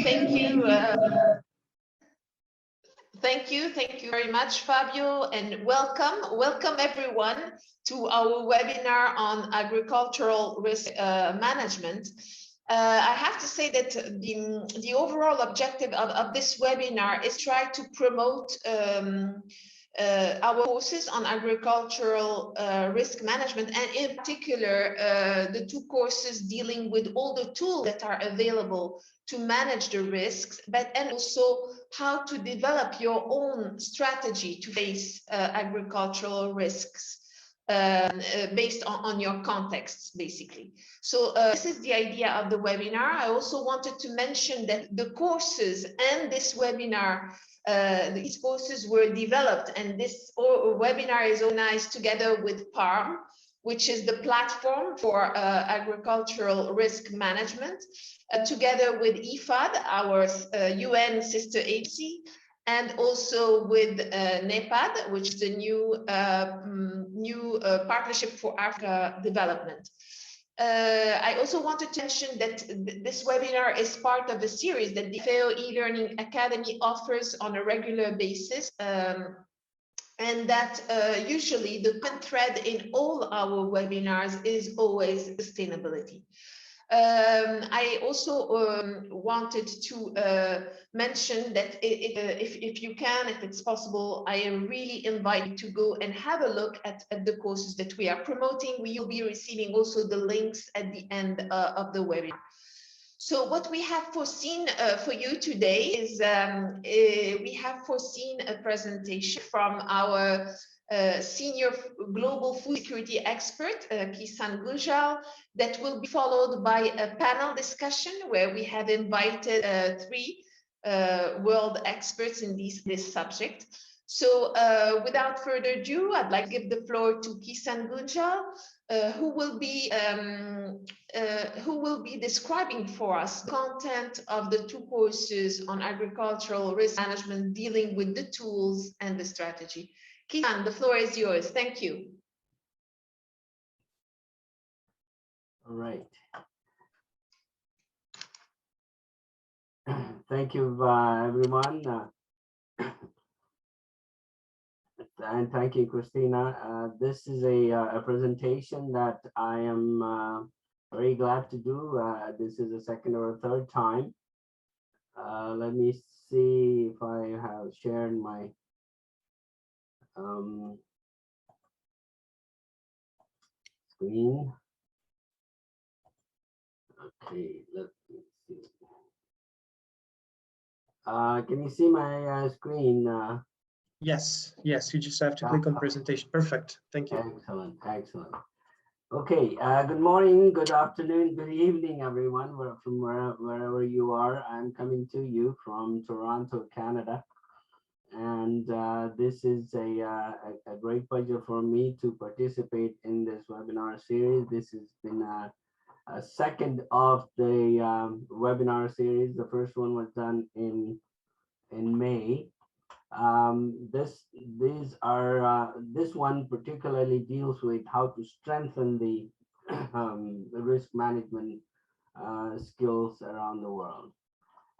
Thank you. Thank you very much, Fabio, and welcome everyone to our webinar on agricultural risk management. I have to say that the overall objective of this webinar is try to promote our courses on agricultural risk management, and in particular the two courses dealing with all the tools that are available to manage the risks, and also how to develop your own strategy to face agricultural risks based on your contexts, basically. So this is the idea of the webinar. I also wanted to mention that the courses and this webinar, these courses were developed, and this webinar is organized together with PARM, which is the platform for agricultural risk management, together with IFAD, our UN sister agency, and also with NEPAD, which is the new Partnership for Africa Development. I also wanted to mention that this webinar is part of a series that the FAO e-Learning Academy offers on a regular basis, and that usually the common thread in all our webinars is always sustainability. I also wanted to mention that if you can, if it's possible, I really invite you to go and have a look at the courses that we are promoting. We will be receiving also the links at the end of the webinar. So what we have foreseen for you today is we have foreseen a presentation from our senior global food security expert, Kisan Gujal, that will be followed by a panel discussion where we have invited three world experts in this subject. So without further ado, I'd like to give the floor to Kisan Gujal, who will be describing for us the content of the two courses on agricultural risk management, dealing with the tools and the strategy. Kisan, the floor is yours. Thank you. All right. Thank you, everyone. And thank you, Christina. This is a presentation that I am very glad to do. This is the second or third time. Let me see if I have shared my screen. Okay, let me see. Can you see my screen? Yes, you just have to click on presentation. Perfect, thank you. Excellent, excellent. Okay, good morning, good afternoon, good evening, everyone, from wherever you are. I'm coming to you from Toronto, Canada. And this is a great pleasure for me to participate in this webinar series. This has been a second of the webinar series. The first one was done in May. This one particularly deals with how to strengthen the risk management skills around the world.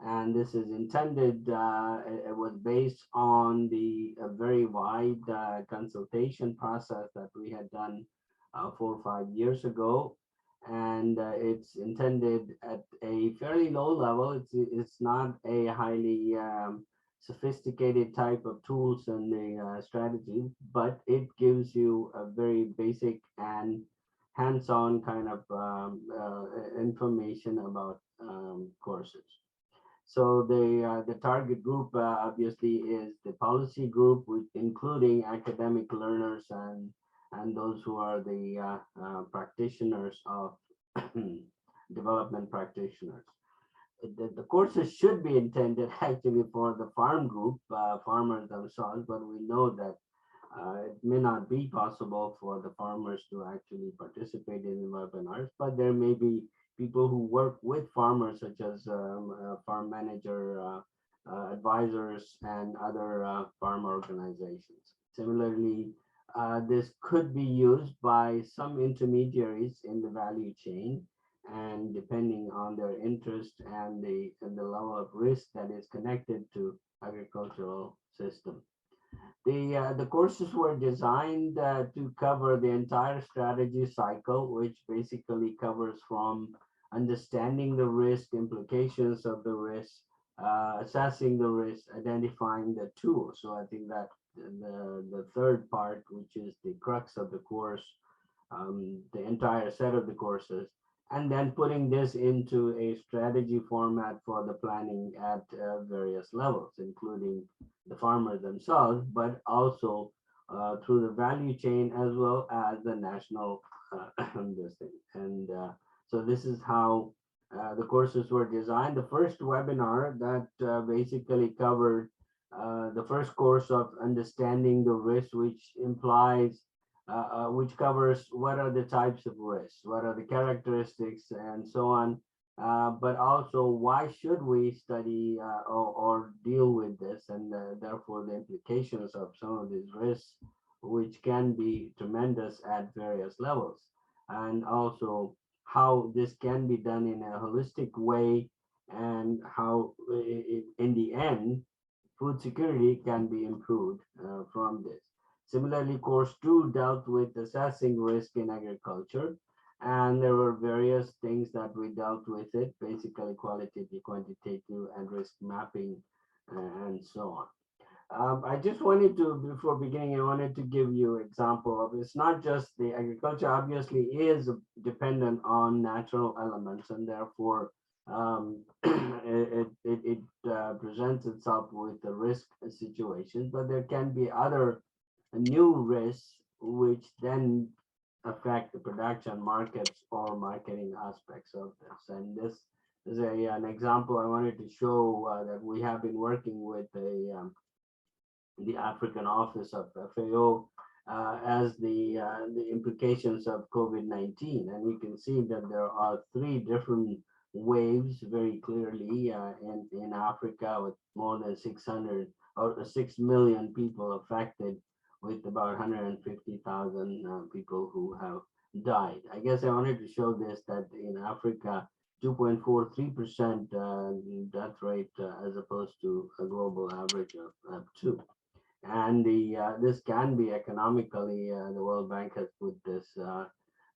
And this is intended, it was based on the very wide consultation process that we had done 4 or 5 years ago. And it's intended at a fairly low level. It's not a highly sophisticated type of tools and the strategy, but it gives you a very basic and hands-on kind of information about courses. So the target group obviously is the policy group, including academic learners and those who are the practitioners of development practitioners. The courses should be intended actually for the farm group, farmers themselves, but we know that it may not be possible for the farmers to actually participate in the webinars, but there may be people who work with farmers, such as farm manager, advisors, and other farm organizations. Similarly, this could be used by some intermediaries in the value chain, and depending on their interest and the level of risk that is connected to agricultural system. The courses were designed to cover the entire strategy cycle, which basically covers from understanding the risk, implications of the risk, assessing the risk, identifying the tools. So I think that the third part, which is the crux of the course, the entire set of the courses, and then putting this into a strategy format for the planning at various levels, including the farmers themselves, but also through the value chain as well as the national this thing. And so this is how the courses were designed. The first webinar that basically covered the first course of understanding the risk, which implies which covers what are the types of risks, what are the characteristics, and so on. But also, why should we study or deal with this, and therefore the implications of some of these risks, which can be tremendous at various levels, and also how this can be done in a holistic way, and how, in the end, food security can be improved from this. Similarly, course two dealt with assessing risk in agriculture, and there were various things that we dealt with it, basically qualitative, quantitative, and risk mapping, and so on. I just wanted to, before beginning, I wanted to give you example of, it's not just the agriculture obviously is dependent on natural elements, and therefore it presents itself with the risk situation, but there can be other new risks which then affect the production markets or marketing aspects of this. And this is an example I wanted to show that we have been working with the African office of FAO as the implications of COVID-19. And you can see that there are three different waves very clearly in Africa, with more than 600 or 6 million people affected, with about 150,000 people who have died. I guess I wanted to show this, that in Africa, 2.43% death rate as opposed to a global average of 2. And this can be economically, the World Bank has put this,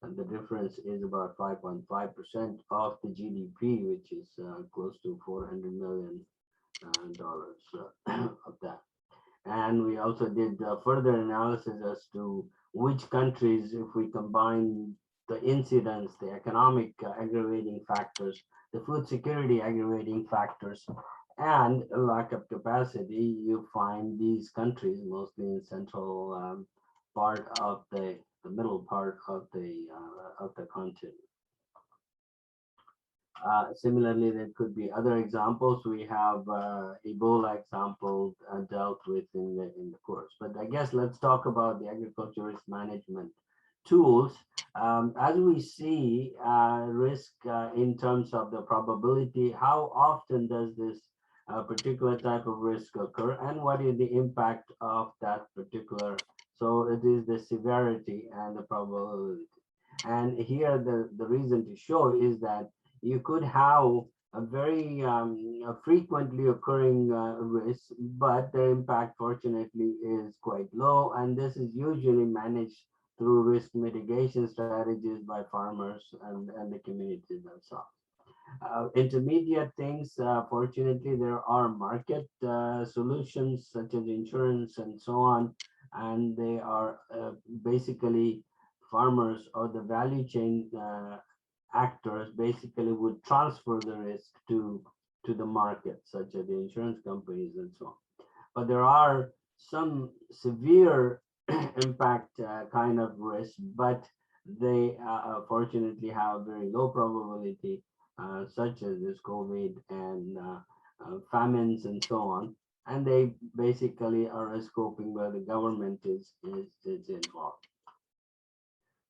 and the difference is about 5.5% of the GDP, which is close to $400 million of that. And we also did further analysis as to which countries, if we combine the incidents, the economic aggravating factors, the food security aggravating factors, and a lack of capacity, you find these countries mostly in central part of the middle part of the continent. Similarly, there could be other examples. We have Ebola example dealt with in the course. But I guess let's talk about the agriculture risk management tools. As we see risk in terms of the probability, how often does this particular type of risk occur, and what is the impact of that particular? So it is the severity and the probability. And here the reason to show is that you could have a very frequently occurring risk, but the impact fortunately is quite low, and this is usually managed through risk mitigation strategies by farmers and the communities themselves. Intermediate things, fortunately, there are market solutions such as insurance and so on, and they are basically farmers or the value chain actors basically would transfer the risk to the market, such as the insurance companies and so on. But there are some severe impact kind of risk, but they fortunately have very low probability, such as this COVID and famines and so on. And they basically are a scoping where the government is involved.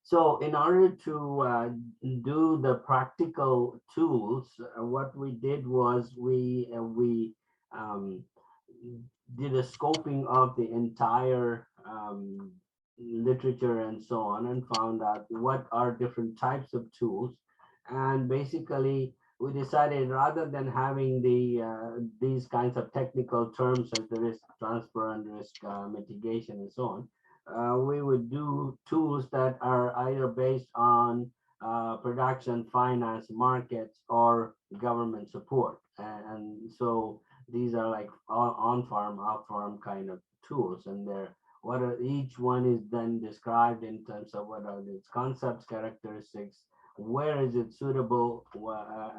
So in order to do the practical tools, what we did was we did a scoping of the entire literature and so on, and found out what are different types of tools. And basically, we decided rather than having these kinds of technical terms as the risk transfer and risk mitigation and so on, we would do tools that are either based on production, finance, markets, or government support. And so these are like on-farm, off-farm kind of tools, and they're what are each one is then described in terms of what are its concepts, characteristics, where is it suitable,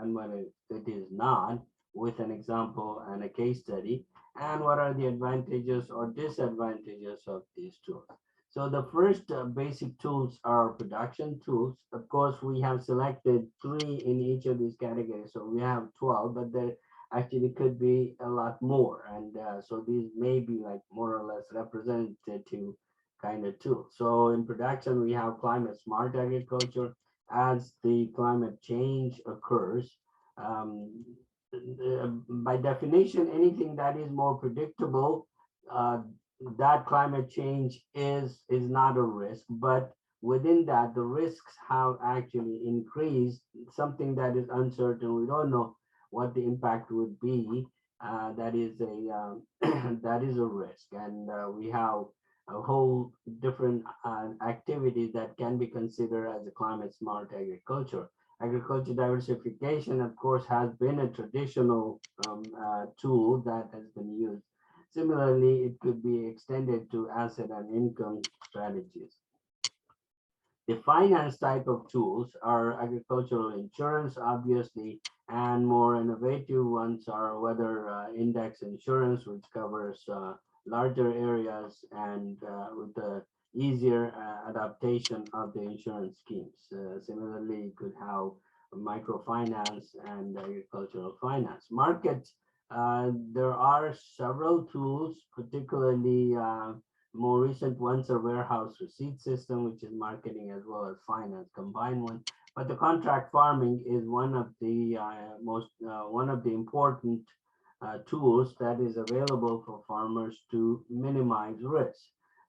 and when it is not, with an example and a case study, and what are the advantages or disadvantages of these tools. So the first basic tools are production tools. Of course, we have selected 3 in each of these categories. So we have 12, but there actually could be a lot more. And so these may be like more or less representative kind of tools. So in production, we have climate smart agriculture. As the climate change occurs, um, by definition, anything that is more predictable, that climate change is not a risk, but within that the risks have actually increased. Something that is uncertain, we don't know what the impact would be. That is a that is a risk, and we have a whole different activities that can be considered as a climate smart agriculture. Agriculture diversification, of course, has been a traditional tool that has been used. Similarly, it could be extended to asset and income strategies. The finance type of tools are agricultural insurance, obviously, and more innovative ones are weather index insurance, which covers larger areas and with the easier adaptation of the insurance schemes. Similarly, you could have microfinance and agricultural finance. Market, there are several tools, particularly more recent ones are warehouse receipt system, which is marketing as well as finance combined one. But the contract farming is one of the one of the important tools that is available for farmers to minimize risk.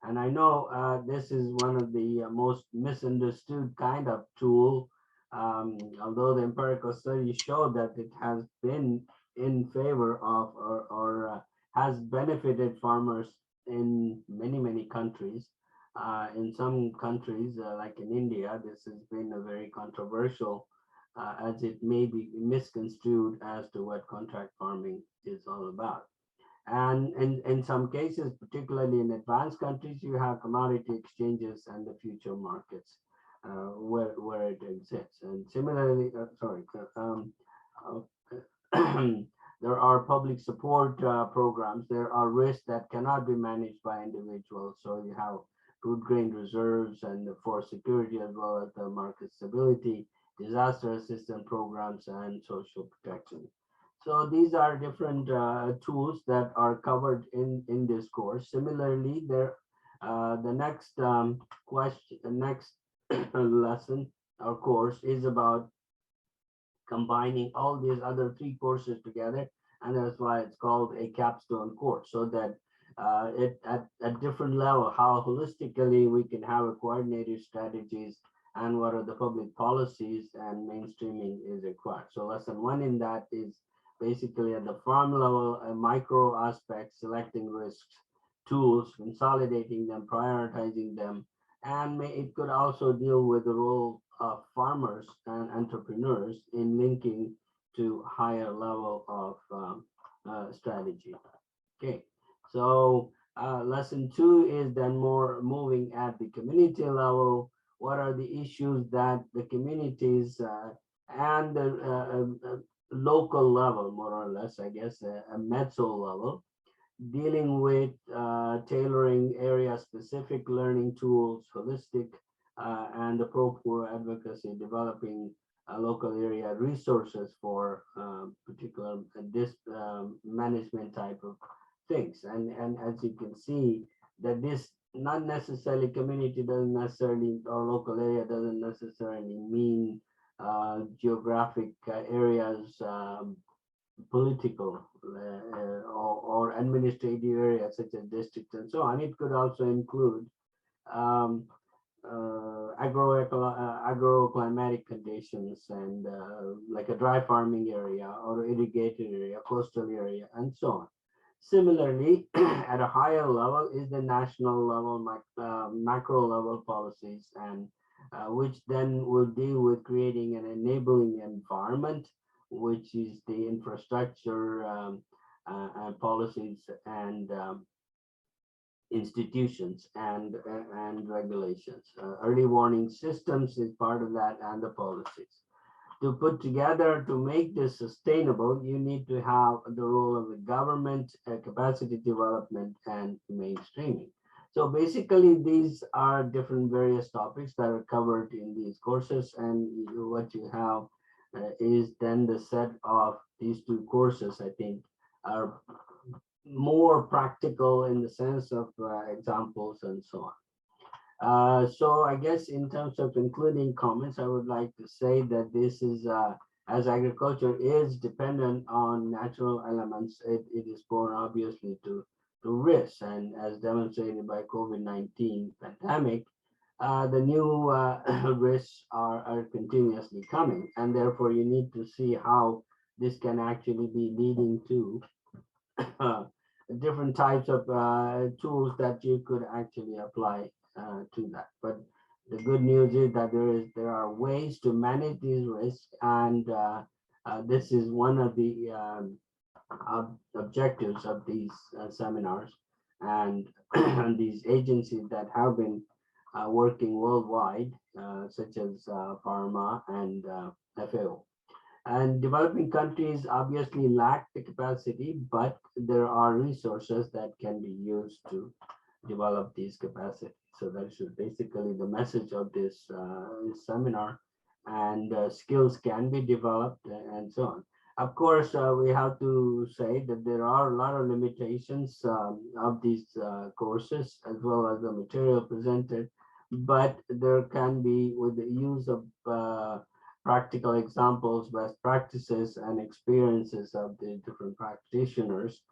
And I know this is one of the most misunderstood kind of tool, although the empirical studies show that it has been in favor of or has benefited farmers in many countries. In some countries, like in India, this has been a very controversial, as it may be misconstrued as to what contract farming is all about. And in some cases, particularly in advanced countries, you have commodity exchanges and the future markets where it exists. And similarly, there are public support programs. There are risks that cannot be managed by individuals. So you have food grain reserves and for security as well as the market stability, disaster assistance programs, and social protection. So these are different tools that are covered in this course. Similarly, the next question, the next lesson or course is about combining all these other 3 courses together, and that's why it's called a capstone course, so that it at different level, how holistically we can have a coordinated strategies and what are the public policies and mainstreaming is required. So lesson 1 in that is basically at the farm level, a micro aspect, selecting risks, tools, consolidating them, prioritizing them, and it could also deal with the role of farmers and entrepreneurs in linking to higher level of strategy. Okay, so lesson 2 is then more moving at the community level. What are the issues that the communities and the local level, more or less, I guess, a mezzo level, dealing with tailoring area-specific learning tools, holistic and the pro-poor advocacy, developing local area resources for particular this management type of things. And as you can see, that this not necessarily community doesn't necessarily, or local area doesn't necessarily mean geographic areas, political or administrative areas such as districts and so on. It could also include agroclimatic conditions and like a dry farming area or irrigated area, coastal area, and so on. Similarly, at a higher level is the national level, macro level policies, and which then will deal with creating an enabling environment, which is the infrastructure and policies and institutions and regulations. Early warning systems is part of that, and the policies. To put together, to make this sustainable, you need to have the role of the government, capacity development, and mainstreaming. So basically, these are different various topics that are covered in these courses, and what you have is then the set of these two courses, I think, are more practical in the sense of examples and so on. So I guess in terms of concluding comments, I would like to say that this is, as agriculture is dependent on natural elements, it is born obviously to risks. And as demonstrated by COVID-19 pandemic, the new risks are continuously coming. And therefore you need to see how this can actually be leading to different types of tools that you could actually apply to that. But the good news is that there are ways to manage these risks, and this is one of the objectives of these seminars and these agencies that have been working worldwide, such as pharma and FAO. And developing countries obviously lack the capacity, but there are resources that can be used to develop these capacities. So that is basically the message of this seminar, and skills can be developed and so on. Of course, we have to say that there are a lot of limitations of these courses, as well as the material presented, but there can be, with the use of practical examples, best practices, and experiences of the different practitioners,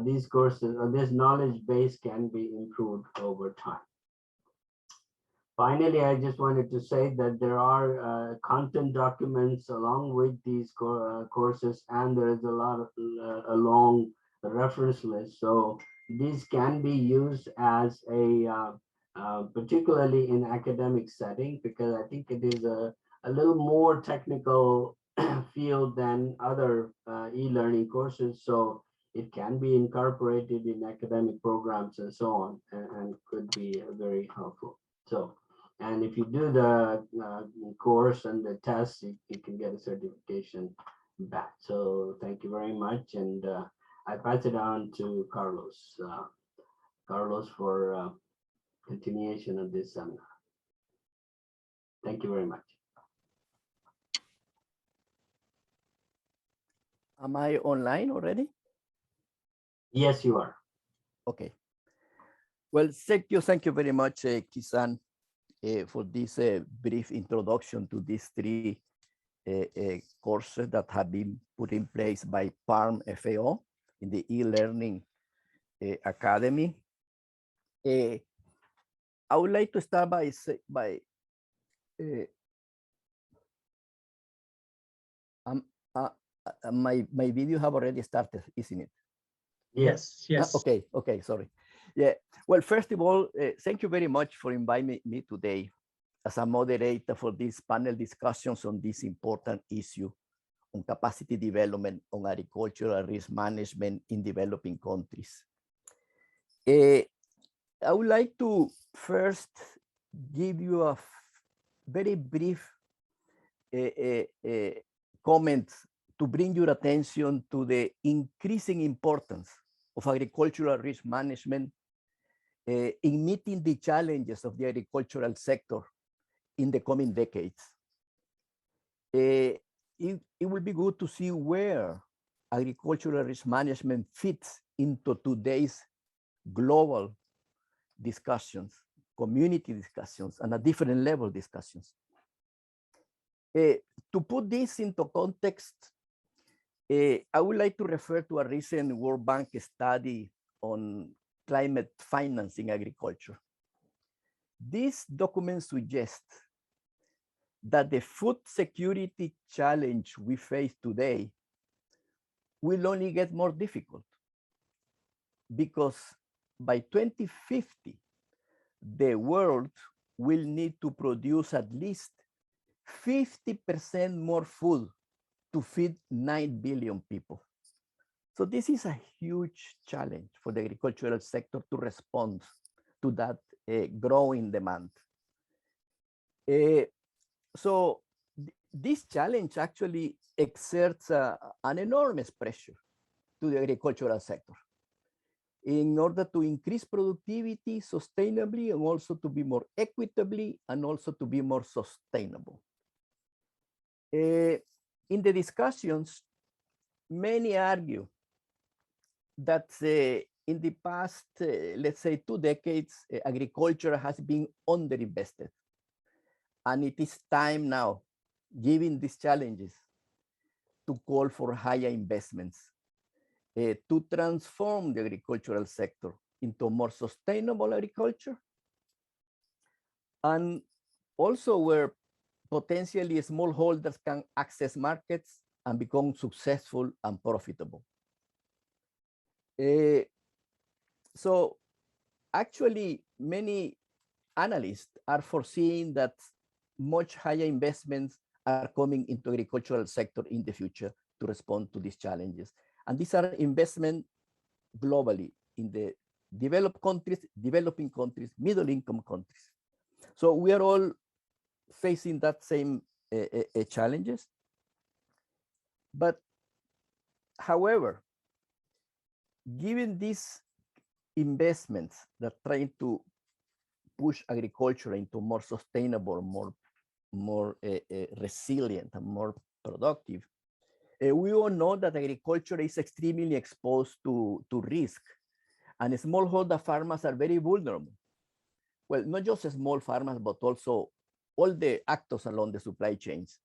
these courses or this knowledge base can be improved over time. Finally, I just wanted to say that there are content documents along with these courses, and there is a long reference list. So these can be used as a particularly in academic setting, because I think it is a little more technical field than other e-learning courses. So it can be incorporated in academic programs and so on, and could be very helpful. So, and if you do the course and the test, you can get a certification back. So thank you very much. And I pass it on to Carlos. Carlos for continuation of this seminar. Thank you very much. Am I online already? Yes, you are. Okay. Well, thank you very much, Kisan, for this brief introduction to these three courses that have been put in place by PARM FAO in the e-learning academy. I would like to start by my video have already started, isn't it? Yes, yes. Okay, sorry. Yeah, well, first of all, thank you very much for inviting me today as a moderator for this panel discussions on this important issue on capacity development on agricultural risk management in developing countries. I would like to first give you a very brief comment to bring your attention to the increasing importance of agricultural risk management in meeting the challenges of the agricultural sector in the coming decades. It will be good to see where agricultural risk management fits into today's global discussions, community discussions, and at different level discussions. To put this into context, I would like to refer to a recent World Bank study on climate finance in agriculture. This document suggests that the food security challenge we face today will only get more difficult, because by 2050, the world will need to produce at least 50% more food to feed 9 billion people. So this is a huge challenge for the agricultural sector to respond to that growing demand. So this challenge actually exerts an enormous pressure to the agricultural sector in order to increase productivity sustainably, and also to be more equitably, and also to be more sustainable. In the discussions, many argue that in the past, let's say 2 decades, agriculture has been underinvested. And it is time now, given these challenges, to call for higher investments to transform the agricultural sector into more sustainable agriculture, and also where potentially smallholders can access markets and become successful and profitable. So actually, many analysts are foreseeing that much higher investments are coming into agricultural sector in the future to respond to these challenges. And these are investments globally in the developed countries, developing countries, middle income countries. So we are all facing that same challenges. But however, given these investments that are trying to push agriculture into more sustainable, more resilient and more productive, we all know that agriculture is extremely exposed to risk, and smallholder farmers are very vulnerable. Well, not just small farmers, but also all the actors along the supply chains.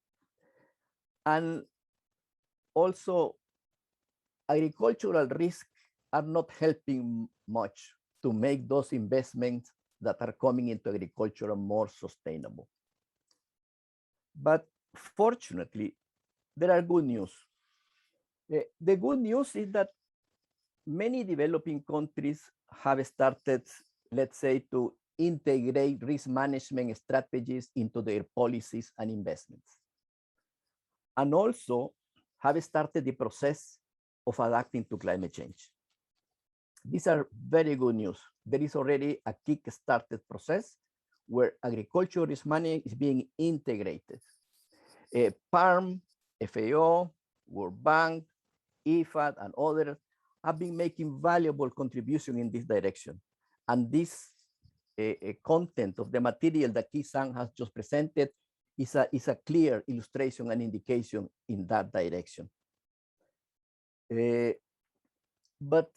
And also, agricultural risks are not helping much to make those investments that are coming into agriculture more sustainable. But fortunately, there are good news. The good news is that many developing countries have started, let's say, to integrate risk management strategies into their policies and investments. And also have started the process of adapting to climate change. These are very good news. There is already a kick-started process where agriculture risk management is being integrated. PARM, FAO, World Bank, IFAD, and others have been making valuable contribution in this direction. And this content of the material that Ki-san has just presented is a clear illustration and indication in that direction. But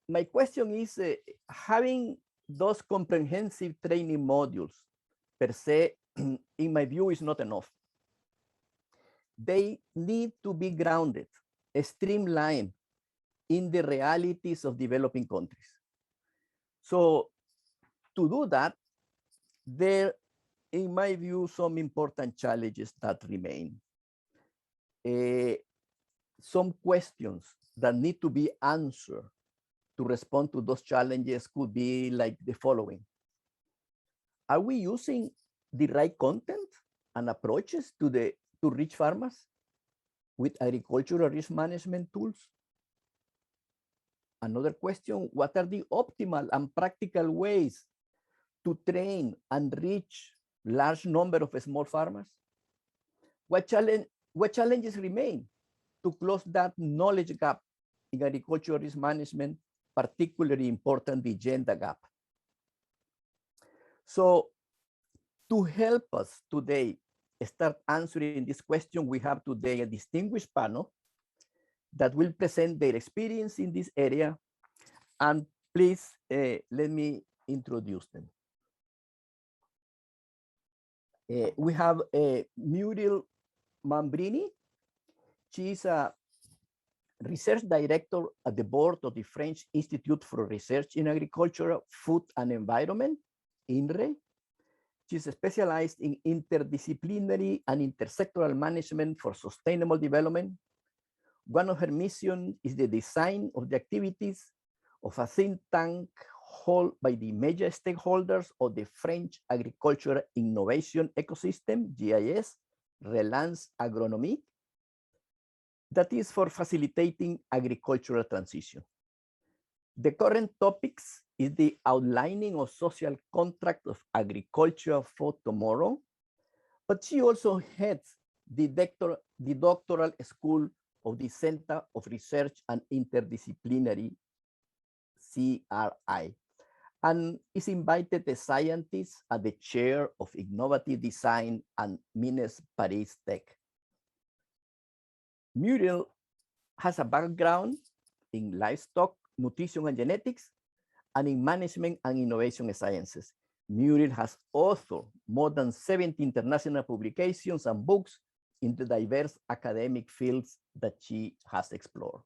my question is, having those comprehensive training modules per se, in my view, is not enough. They need to be grounded, streamlined in the realities of developing countries. So to do that, there, in my view, some important challenges that remain. Some questions that need to be answered to respond to those challenges could be like the following. Are we using the right content and approaches to reach farmers with agricultural risk management tools? Another question, what are the optimal and practical ways to train and reach large number of small farmers? What challenges remain to close that knowledge gap in agricultural risk management, particularly important, the gender gap? So to help us today start answering this question, we have today a distinguished panel that will present their experience in this area. And please let me introduce them. We have Muriel Mambrini. She is a research director at the board of the French Institute for Research in Agriculture, Food and Environment, INRE. She's specialized in interdisciplinary and intersectoral management for sustainable development. One of her missions is the design of the activities of a think tank held by the major stakeholders of the French agricultural innovation ecosystem, GIS, Relance Agronomie, that is for facilitating agricultural transition. The current topics is the outlining of social contract of agriculture for tomorrow, but she also heads the doctoral school of the Center of Research and Interdisciplinary, CRI, and is invited as scientist at the chair of innovative design and Mines Paris Tech. Muriel has a background in livestock, nutrition and genetics, and in management and innovation sciences. Muriel has authored more than 70 international publications and books in the diverse academic fields that she has explored.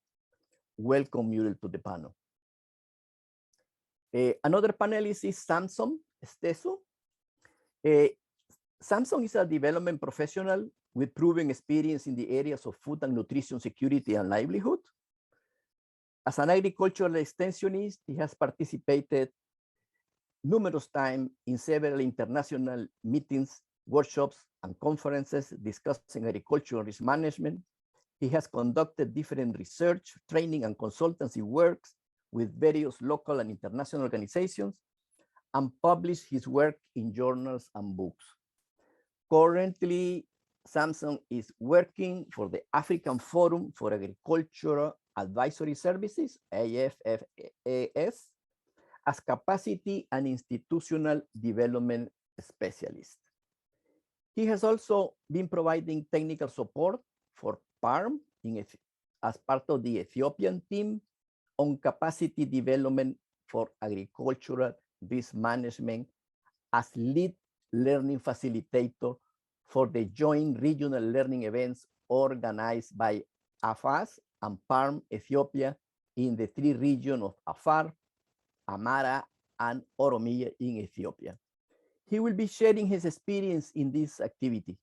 Welcome, Muriel, to the panel. Another panelist is Samson Esteso. Samson is a development professional with proven experience in the areas of food and nutrition security and livelihood. As an agricultural extensionist, he has participated numerous times in several international meetings, workshops, and conferences discussing agricultural risk management. He has conducted different research, training, and consultancy works with various local and international organizations, and published his work in journals and books. Currently, Samson is working for the African Forum for Agricultural Advisory Services, AFFAS, as capacity and institutional development specialist. He has also been providing technical support for PARM as part of the Ethiopian team on capacity development for agricultural risk management as lead learning facilitator for the joint regional learning events organized by AFAS and PARM Ethiopia in the 3 regions of Afar, Amara, and Oromia in Ethiopia. He will be sharing his experience in this activity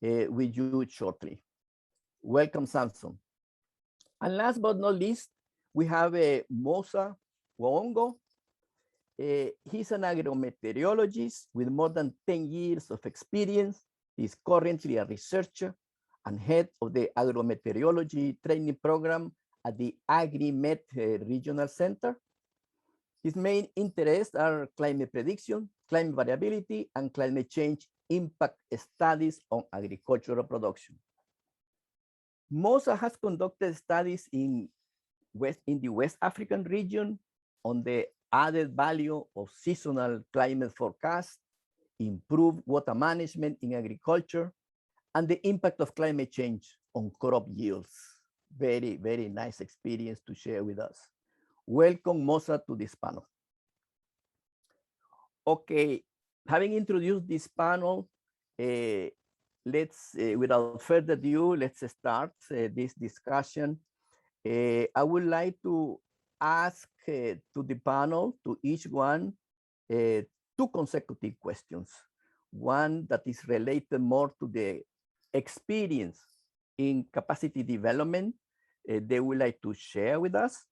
with you shortly. Welcome, Samson. And last but not least, we have Mosa Waongo. He's an agrometeorologist with more than 10 years of experience. He's currently a researcher and head of the agrometeorology training program at the AgriMet Regional Center. His main interests are climate prediction, climate variability, and climate change impact studies on agricultural production. Mosa has conducted studies in the West African region on the added value of seasonal climate forecasts, improved water management in agriculture, and the impact of climate change on crop yields. Very, very nice experience to share with us. Welcome, Mosa, to this panel. Okay, having introduced this panel, without further ado, let's start this discussion. I would like to ask to the panel, to each one, 2 consecutive questions. One that is related more to the experience in capacity development they would like to share with us.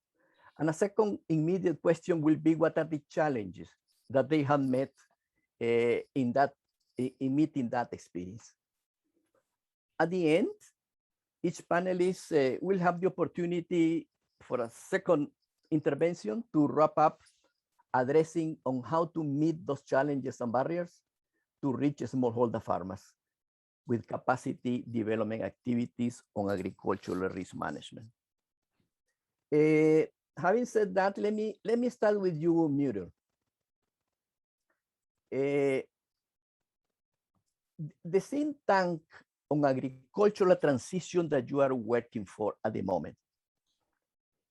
And a second immediate question will be, what are the challenges that they have met in meeting that experience? At the end, each panelist will have the opportunity for a second intervention to wrap up addressing on how to meet those challenges and barriers to reach smallholder farmers with capacity development activities on agricultural risk management. Having said that, let me start with you, Muriel. The think tank on agricultural transition that you are working for at the moment,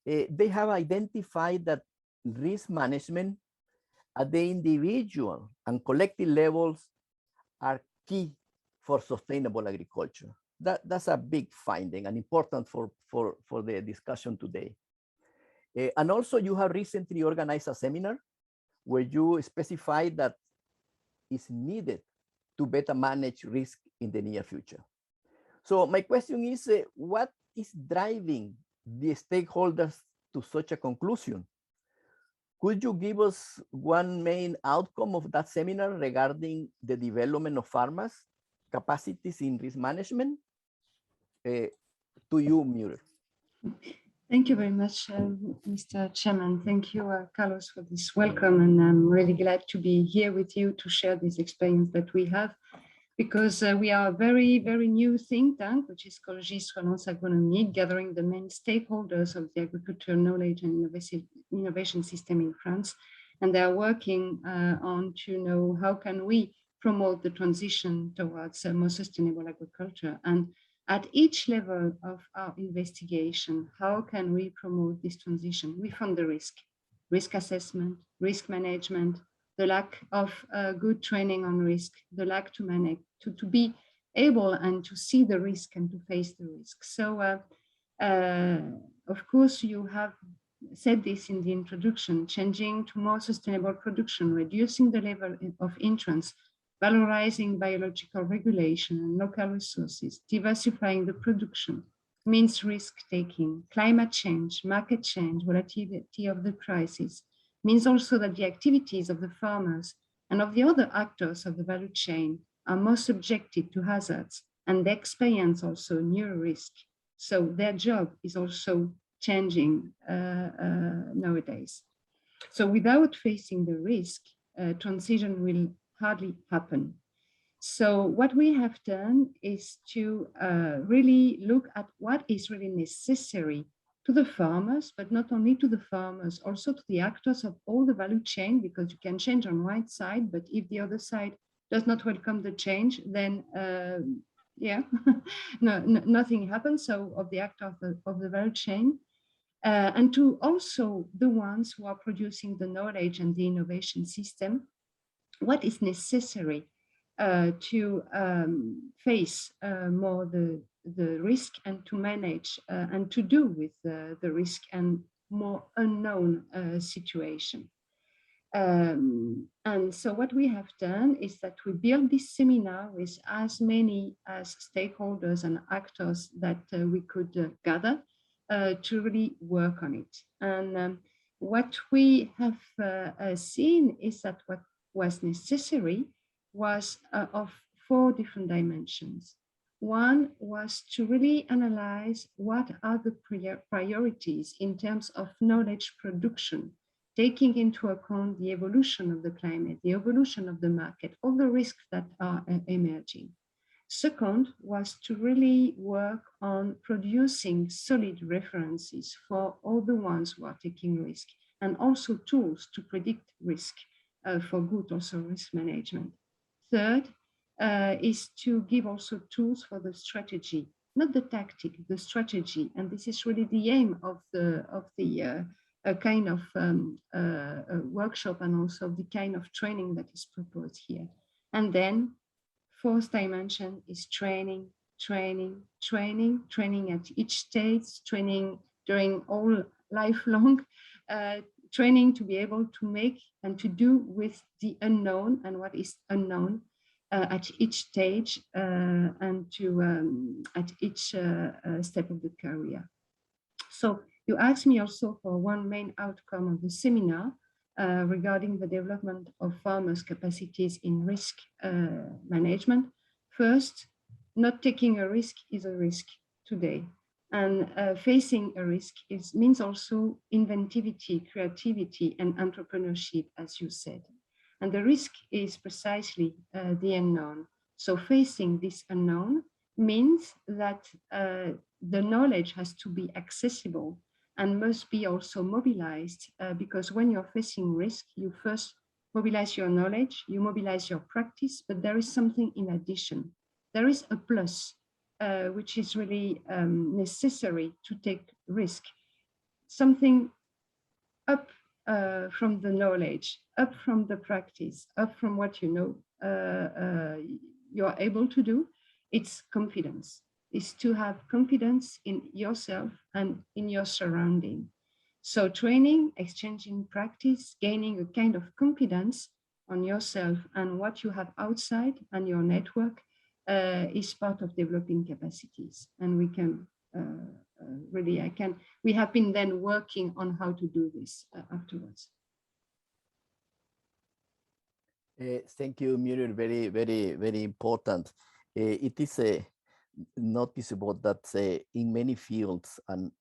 they have identified that risk management at the individual and collective levels are key for sustainable agriculture. That's a big finding and important for the discussion today. And also you have recently organized a seminar where you specified that it's needed to better manage risk in the near future. So my question is, what is driving the stakeholders to such a conclusion? Could you give us one main outcome of that seminar regarding the development of pharma's capacities in risk management? To you, Muir. Thank you very much, Mr. Chairman. Thank you, Carlos, for this welcome. And I'm really glad to be here with you to share this experience that we have, because we are a very, very new think tank, which is called GIS Relance Agronomie, gathering the main stakeholders of the agricultural knowledge and innovation system in France. And they are working on to know how can we promote the transition towards a more sustainable agriculture. And at each level of our investigation, how can we promote this transition? We found the risk assessment, risk management, the lack of good training on risk, the lack to manage, to be able and to see the risk and to face the risk. So, of course, you have said this in the introduction, changing to more sustainable production, reducing the level of entrance, valorizing biological regulation and local resources, diversifying the production, means risk-taking, climate change, market change, volatility of the prices, means also that the activities of the farmers and of the other actors of the value chain are more subjected to hazards, and they experience also new risk. So their job is also changing nowadays. So without facing the risk, transition will hardly happen. So what we have done is to really look at what is really necessary to the farmers, but not only to the farmers, also to the actors of all the value chain, because you can change on one side, but if the other side does not welcome the change, then yeah, nothing happens. So of the actor of the value chain, and to also the ones who are producing the knowledge and the innovation system, what is necessary to face more the risk and to manage and to do with the risk and more unknown situation. And so what we have done is that we built this seminar with as many as stakeholders and actors that we could gather to really work on it. And what we have seen is that what was necessary was of 4 different dimensions. One was to really analyze what are the priorities in terms of knowledge production, taking into account the evolution of the climate, the evolution of the market, all the risks that are emerging. Second was to really work on producing solid references for all the ones who are taking risk, and also tools to predict risk for good also risk management. Third is to give also tools for the strategy, not the tactic, the strategy. And this is really the aim of the kind of workshop and also the kind of training that is proposed here. And then 4th dimension is training at each stage, training during all lifelong, training to be able to make and to do with the unknown and what is unknown at each stage and to at each step of the career. So you asked me also for one main outcome of the seminar regarding the development of farmers' capacities in risk management. First, not taking a risk is a risk today. And facing a risk means also inventivity, creativity, and entrepreneurship, as you said. And the risk is precisely the unknown. So facing this unknown means that the knowledge has to be accessible and must be also mobilized, because when you're facing risk, you first mobilize your knowledge, you mobilize your practice, but there is something in addition. There is a plus, which is really necessary to take risk. Something up from the knowledge, up from the practice, up from what you know you're able to do. It's confidence. Is to have confidence in yourself and in your surrounding. So training, exchanging practice, gaining a kind of confidence on yourself and what you have outside and your network is part of developing capacities. And we can we have been then working on how to do this afterwards. Thank you, Muriel. Very, very, very important. It is noticeable that in many fields, and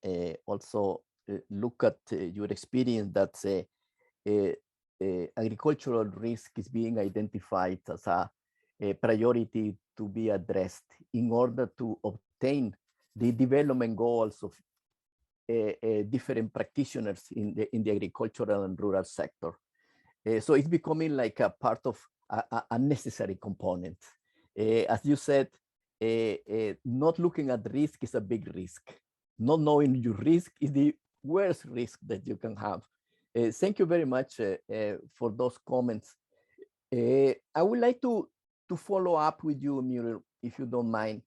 also look at your experience, that agricultural risk is being identified as a priority to be addressed in order to obtain the development goals of different practitioners in the agricultural and rural sector. So it's becoming like a part of a necessary component. As you said, not looking at risk is a big risk. Not knowing your risk is the worst risk that you can have. Thank you very much for those comments. I would like to follow up with you, Muriel, if you don't mind.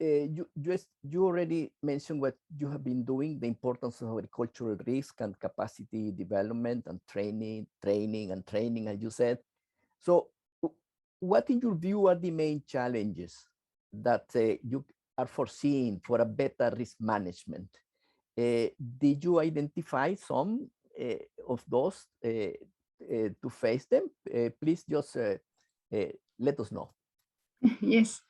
You already mentioned what you have been doing, the importance of agricultural risk and capacity development and training, as you said. So what in your view are the main challenges that you are foreseeing for a better risk management? Did you identify some of those to face them? Please just let us know. Yes,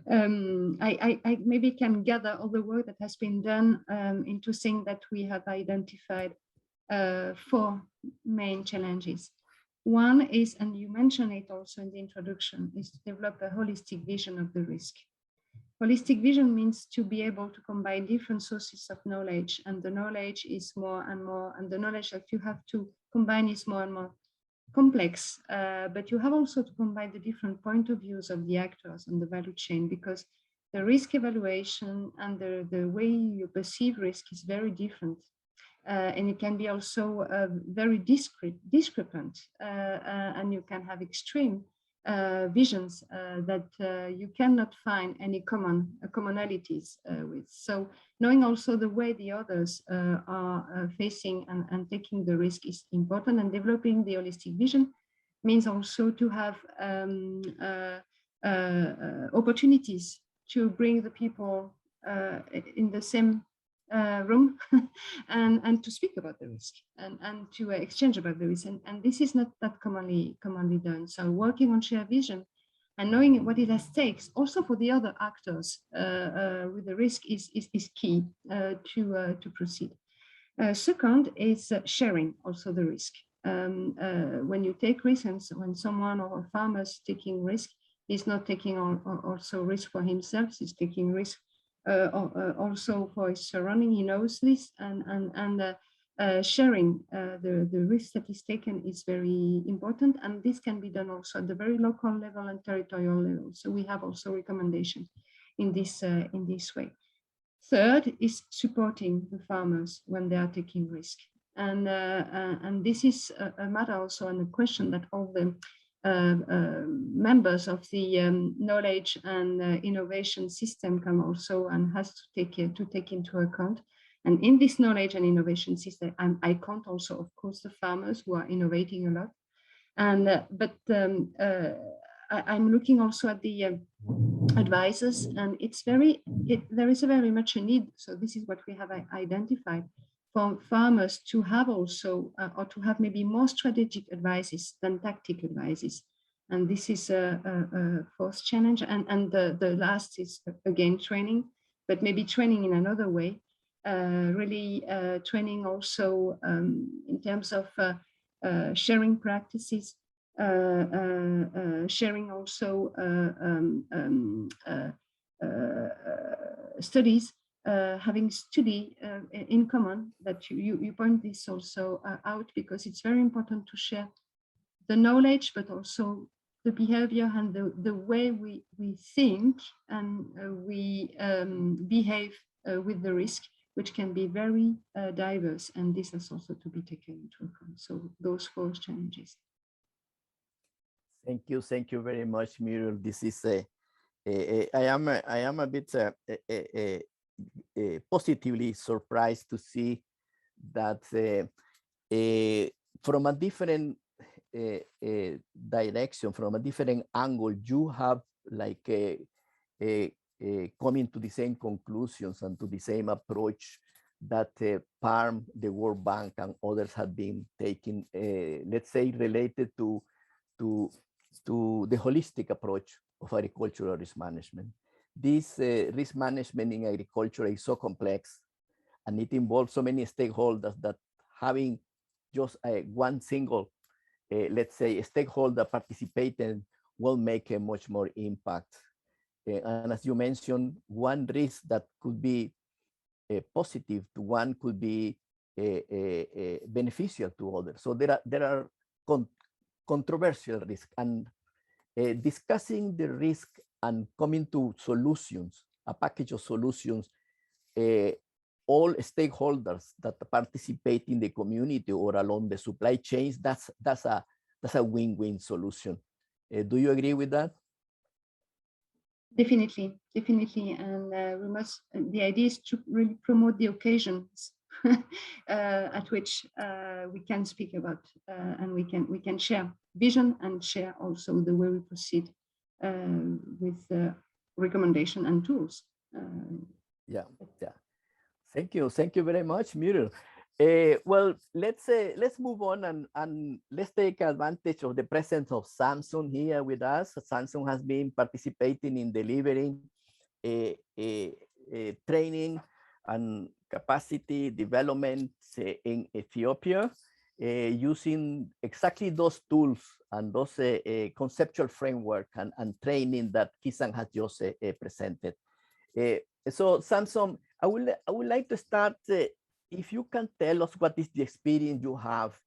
I maybe can gather all the work that has been done into saying that we have identified 4 main challenges. One is, and you mentioned it also in the introduction, is to develop a holistic vision of the risk. Holistic vision means to be able to combine different sources of knowledge, and the knowledge is more and more, and the knowledge that you have to combine is more and more complex, but you have also to combine the different point of views of the actors on the value chain, because the risk evaluation and the way you perceive risk is very different. And it can be also very discrepant, and you can have extreme visions that you cannot find any commonalities with. So knowing also the way the others are facing and taking the risk is important, and developing the holistic vision means also to have opportunities to bring the people in the same room and to speak about the risk and to exchange about the risk, and this is not that commonly done. So working on shared vision and knowing what it has takes also for the other actors with the risk is key to proceed. Second is sharing also the risk. When you take risks, and when someone or a farmer is taking risk, he's not taking also risk for himself, he's taking risk also for his surrounding. He knows this, and sharing the risk that is taken is very important, and this can be done also at the very local level and territorial level. So we have also recommendations in this way. Third is supporting the farmers when they are taking risk, and this is a matter also, and a question that all the members of the knowledge and innovation system can also and has to take into account. And in this knowledge and innovation system, I count also, of course, the farmers who are innovating a lot. And I'm looking also at the advisors, and there is very much a need. So this is what we have identified for farmers to have also, or to have maybe more strategic advices than tactical advices. And this is a fourth challenge. And the last is, again, training, but maybe training in another way, really training also in terms of sharing practices, sharing also studies, having study in common, that you point this also out, because it's very important to share the knowledge, but also the behavior and the way we think and we behave with the risk, which can be very diverse, and this has also to be taken into account. So those 4 challenges. Thank you very much, Muriel. This is I am a bit positively surprised to see that from a different direction, from a different angle, you have like coming to the same conclusions and to the same approach that PARM, the World Bank, and others have been taking, let's say, related to the holistic approach of agricultural risk management. This risk management in agriculture is so complex, and it involves so many stakeholders that having just one single, let's say, stakeholder participating will make a much more impact. And as you mentioned, one risk that could be positive to one could be beneficial to others. So there are controversial risks, and discussing the risk and coming to solutions, a package of solutions, all stakeholders that participate in the community or along the supply chains, that's a win-win solution. Do you agree with that? Definitely, definitely, and we must. The idea is to really promote the occasions at which we can speak about, and we can share vision and share also the way we proceed with recommendation and tools. Yeah. Thank you very much, Muriel. Well, let's move on and let's take advantage of the presence of Samson here with us. Samson has been participating in delivering training and capacity development in Ethiopia using exactly those tools and those conceptual framework and training that Kisan has just presented. So Samson, I would like to start, if you can tell us what is the experience you have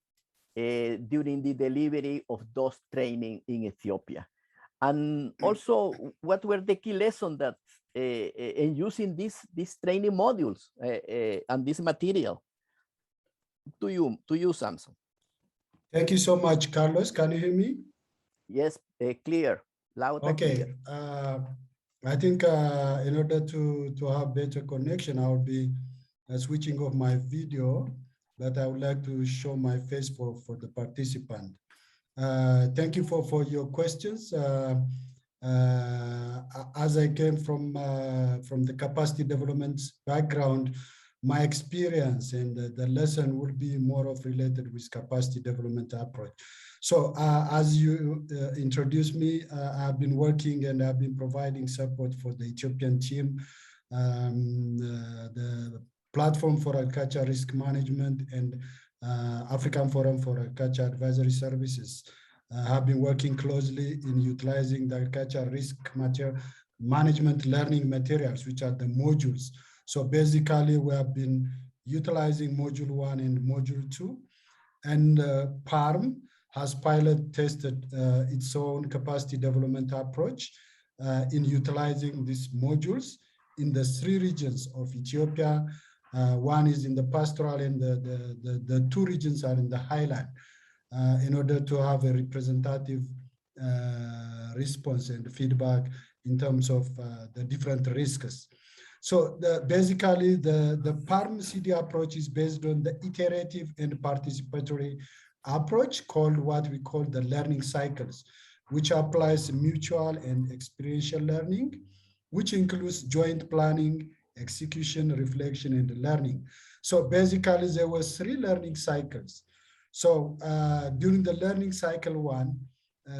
during the delivery of those training in Ethiopia. And also, what were the key lessons that in using these training modules and this material? To you, Samson. Thank you so much, Carlos. Can you hear me? Yes, clear, loud and clear. I think in order to have better connection, I will be switching off my video, but I would like to show my face for the participant. Thank you for your questions. As I came from the capacity development background, my experience and the lesson would be more of related with capacity development approach. So as you introduced me, I've been working and I've been providing support for the Ethiopian team, the Platform for Agriculture Risk Management and African Forum for Agriculture Advisory Services. Have been working closely in utilizing the agriculture risk management learning materials, which are the modules. So basically, we have been utilizing module 1 and module 2, and PARM has pilot tested its own capacity development approach in utilizing these modules in the 3 regions of Ethiopia. One is in the pastoral, and the 2 regions are in the highland, in order to have a representative response and feedback in terms of the different risks. So basically, the PARM CD approach is based on the iterative and participatory approach called what we call the learning cycles, which applies mutual and experiential learning, which includes joint planning, execution, reflection, and learning. So basically, there were 3 learning cycles. So during the learning cycle 1,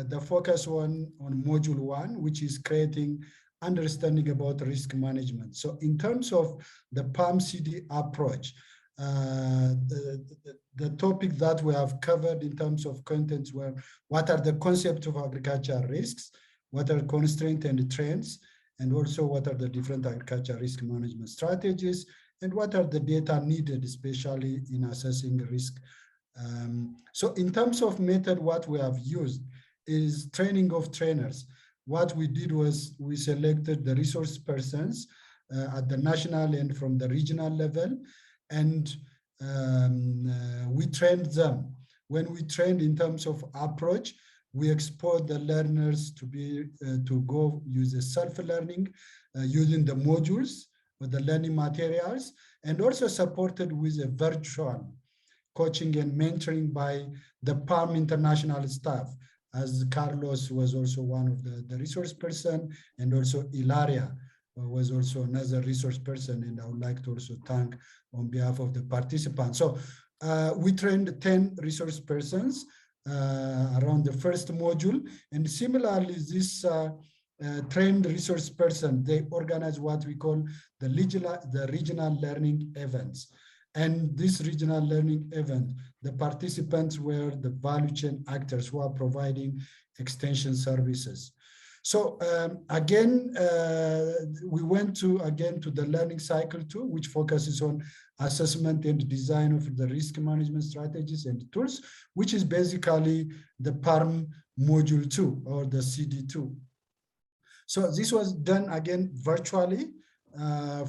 the focus on module 1, which is creating understanding about risk management. So in terms of the PARM CD approach, the topic that we have covered in terms of contents were what are the concepts of agriculture risks, what are constraints and trends, and also what are the different agriculture risk management strategies, and what are the data needed, especially in assessing risk. So in terms of method, what we have used is training of trainers. What we did was we selected the resource persons at the national and from the regional level, and we trained them. When we trained in terms of approach, we export the learners to go use a self-learning using the modules or the learning materials, and also supported with a virtual coaching and mentoring by the PALM international staff, as Carlos was also one of the resource person, and also Ilaria was also another resource person, and I would like to also thank on behalf of the participants. So we trained 10 resource persons around the first module, and similarly this trained resource person, they organize what we call the regional learning events. And this regional learning event, the participants were the value chain actors who are providing extension services. So again, we went to the learning cycle 2, which focuses on assessment and design of the risk management strategies and tools, which is basically the PARM module 2 or the CD2. So this was done again virtually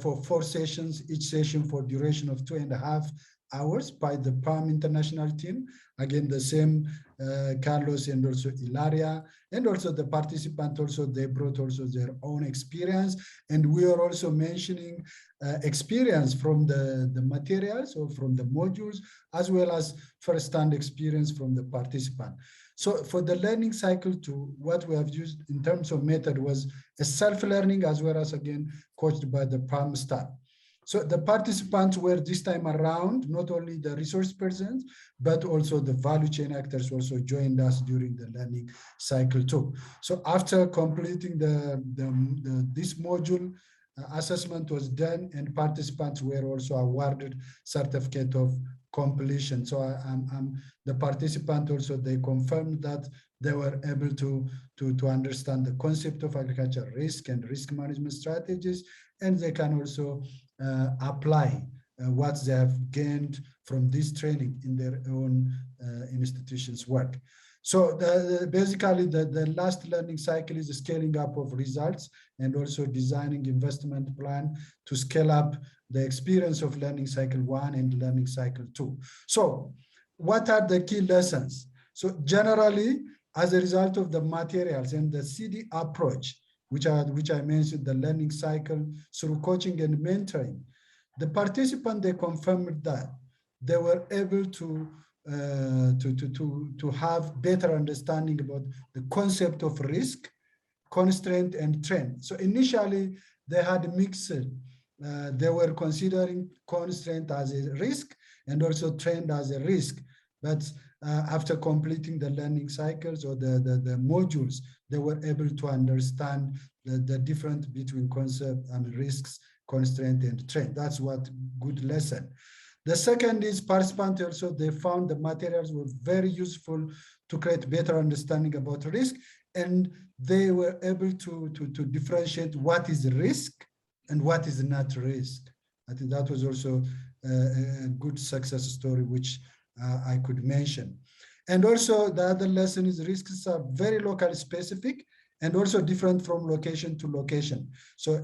for 4 sessions, each session for duration of 2.5 hours by the PALM international team. Again, the same Carlos and also Ilaria, and also the participant also, they brought also their own experience. And we are also mentioning experience from the materials or from the modules, as well as first-hand experience from the participant. So for the learning cycle 2, what we have used in terms of method was a self-learning, as well as again coached by the PALM staff. So the participants were this time around, not only the resource persons, but also the value chain actors also joined us during the learning cycle 2. So after completing this module, assessment was done, and participants were also awarded certificate of completion. So the participant also, they confirmed that they were able to understand the concept of agricultural risk and risk management strategies, and they can also apply what they have gained from this training in their own institutions' work. So basically the last learning cycle is the scaling up of results and also designing investment plan to scale up the experience of learning cycle 1 and learning cycle 2. So what are the key lessons? So generally, as a result of the materials and the CD approach, which I mentioned, the learning cycle through coaching and mentoring, the participants, they confirmed that they were able to have better understanding about the concept of risk, constraint, and trend. So initially, they had mixed. They were considering constraint as a risk and also trend as a risk. But after completing the learning cycles or the modules, they were able to understand the difference between concept and risks, constraint, and trend. That's what good lesson. The second is participants also, they found the materials were very useful to create better understanding about risk, and they were able to differentiate what is risk and what is not risk. I think that was also a good success story, which I could mention. And also the other lesson is risks are very locally specific and also different from location to location. So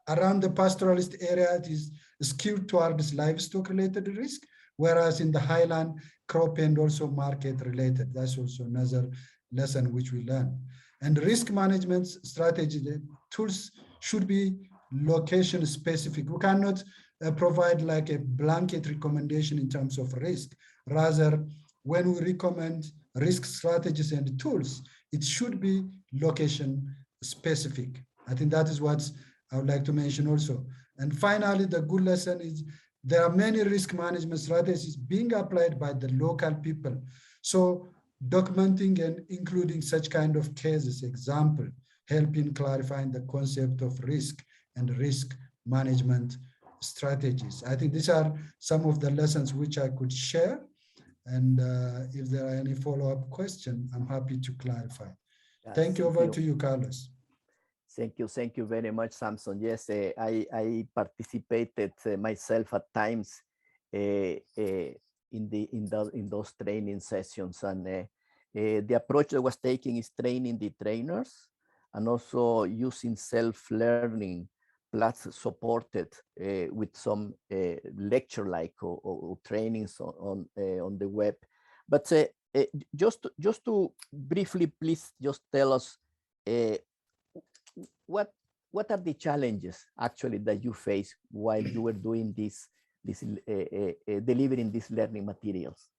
around the pastoralist area, it is skewed towards livestock related risk, whereas in the highland, crop and also market related. That's also another lesson which we learned. And risk management strategy, the tools should be location specific. We cannot provide like a blanket recommendation in terms of risk. Rather, when we recommend risk strategies and tools, it should be location specific. I think that is what I would like to mention also. And finally, the good lesson is there are many risk management strategies being applied by the local people. So documenting and including such kind of cases, example, helping clarifying the concept of risk and risk management strategies. I think these are some of the lessons which I could share. And if there are any follow-up questions, I'm happy to clarify. Thank you. Over to you, Carlos. Thank you very much, Samson. Yes, I participated myself at times in those training sessions, and the approach that was taken is training the trainers and also using self-learning plus supported with some lecture-like or trainings on the web. But just to briefly, please just tell us what are the challenges actually that you face while you were doing this delivering these learning materials.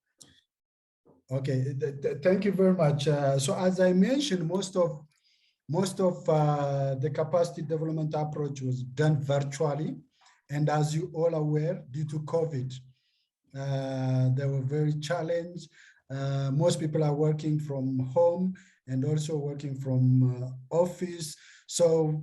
Okay, thank you very much. So as I mentioned, most of the capacity development approach was done virtually. And as you all aware, due to COVID, they were very challenged. Most people are working from home and also working from office. So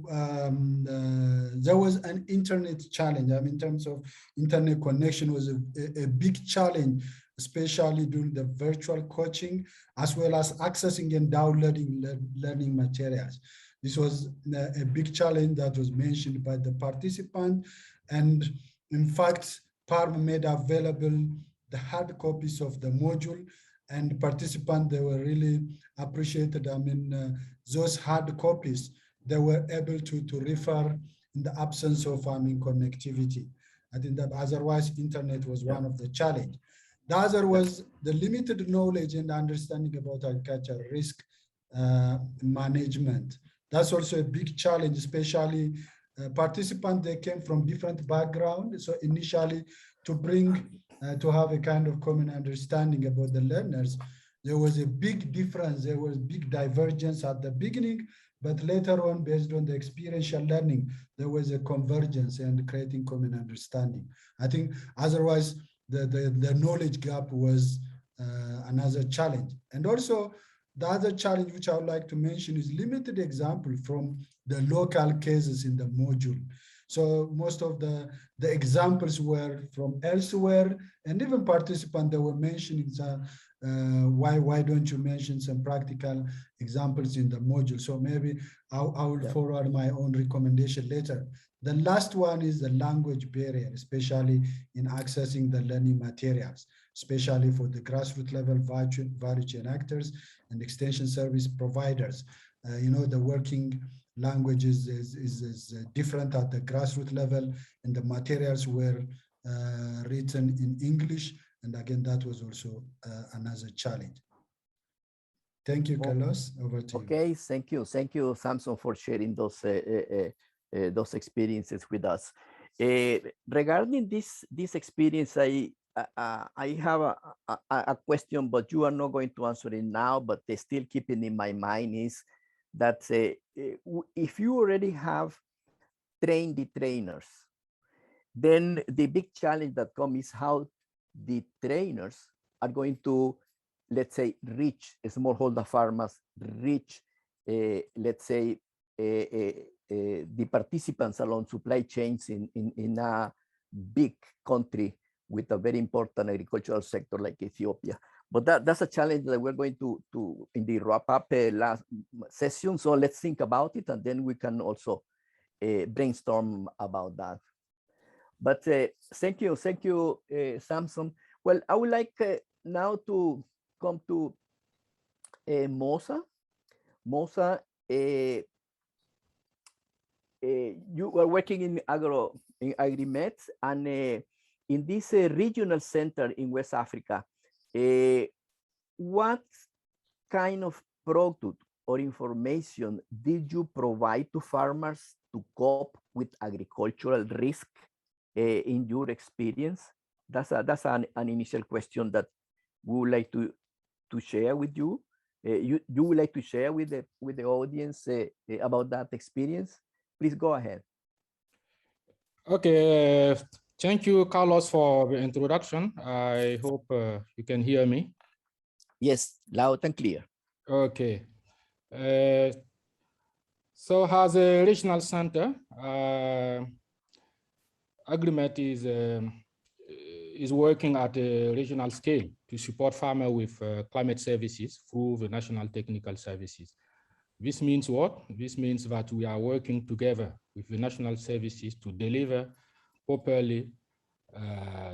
there was an internet challenge. I mean, in terms of internet connection was a big challenge, especially during the virtual coaching, as well as accessing and downloading learning materials. This was a big challenge that was mentioned by the participant. And in fact, PARM made available the hard copies of the module, and participants, they were really appreciated. I mean, those hard copies, they were able to refer in the absence of connectivity. I think that otherwise internet was one of the challenge. The other was the limited knowledge and understanding about agriculture risk management. That's also a big challenge, especially participants, they came from different backgrounds. So initially to bring, to have a kind of common understanding about the learners, there was a big difference. There was big divergence at the beginning, but later on, based on the experiential learning, there was a convergence and creating common understanding. I think otherwise, the knowledge gap was another challenge. And also, the other challenge which I would like to mention is limited example from the local cases in the module. So most of the examples were from elsewhere, and even participants that were mentioning why don't you mention some practical examples in the module? So maybe I will forward my own recommendation later. The last one is the language barrier, especially in accessing the learning materials, especially for the grassroots level value chain actors and extension service providers. You know, the working languages is different at the grassroots level, and the materials were written in English. And again, that was also another challenge. Thank you, Carlos. Over to you. Okay, thank you, Samson, for sharing those experiences with us. Regarding this experience, I have a question, but you are not going to answer it now, but they still keeping in my mind is that if you already have trained the trainers, then the big challenge that comes is how the trainers are going to, let's say, reach smallholder farmers, reach, let's say, the participants along supply chains in a big country with a very important agricultural sector like Ethiopia. But that's a challenge that we're going to in the wrap up last session. So let's think about it, and then we can also brainstorm about that. But thank you, Samson. Well, I would like now to come to Mosa. Mosa, you are working in AgriMed, and in this regional center in West Africa, what kind of product or information did you provide to farmers to cope with agricultural risk in your experience? That's an initial question that we would like to share with you. You would like to share with the audience about that experience? Please go ahead. Okay, thank you, Carlos, for the introduction. I hope you can hear me. Yes, loud and clear. Okay. So as a regional center, AgriMed is working at a regional scale to support farmers with climate services through the National Technical Services. This means what? This means that we are working together with the national services to deliver properly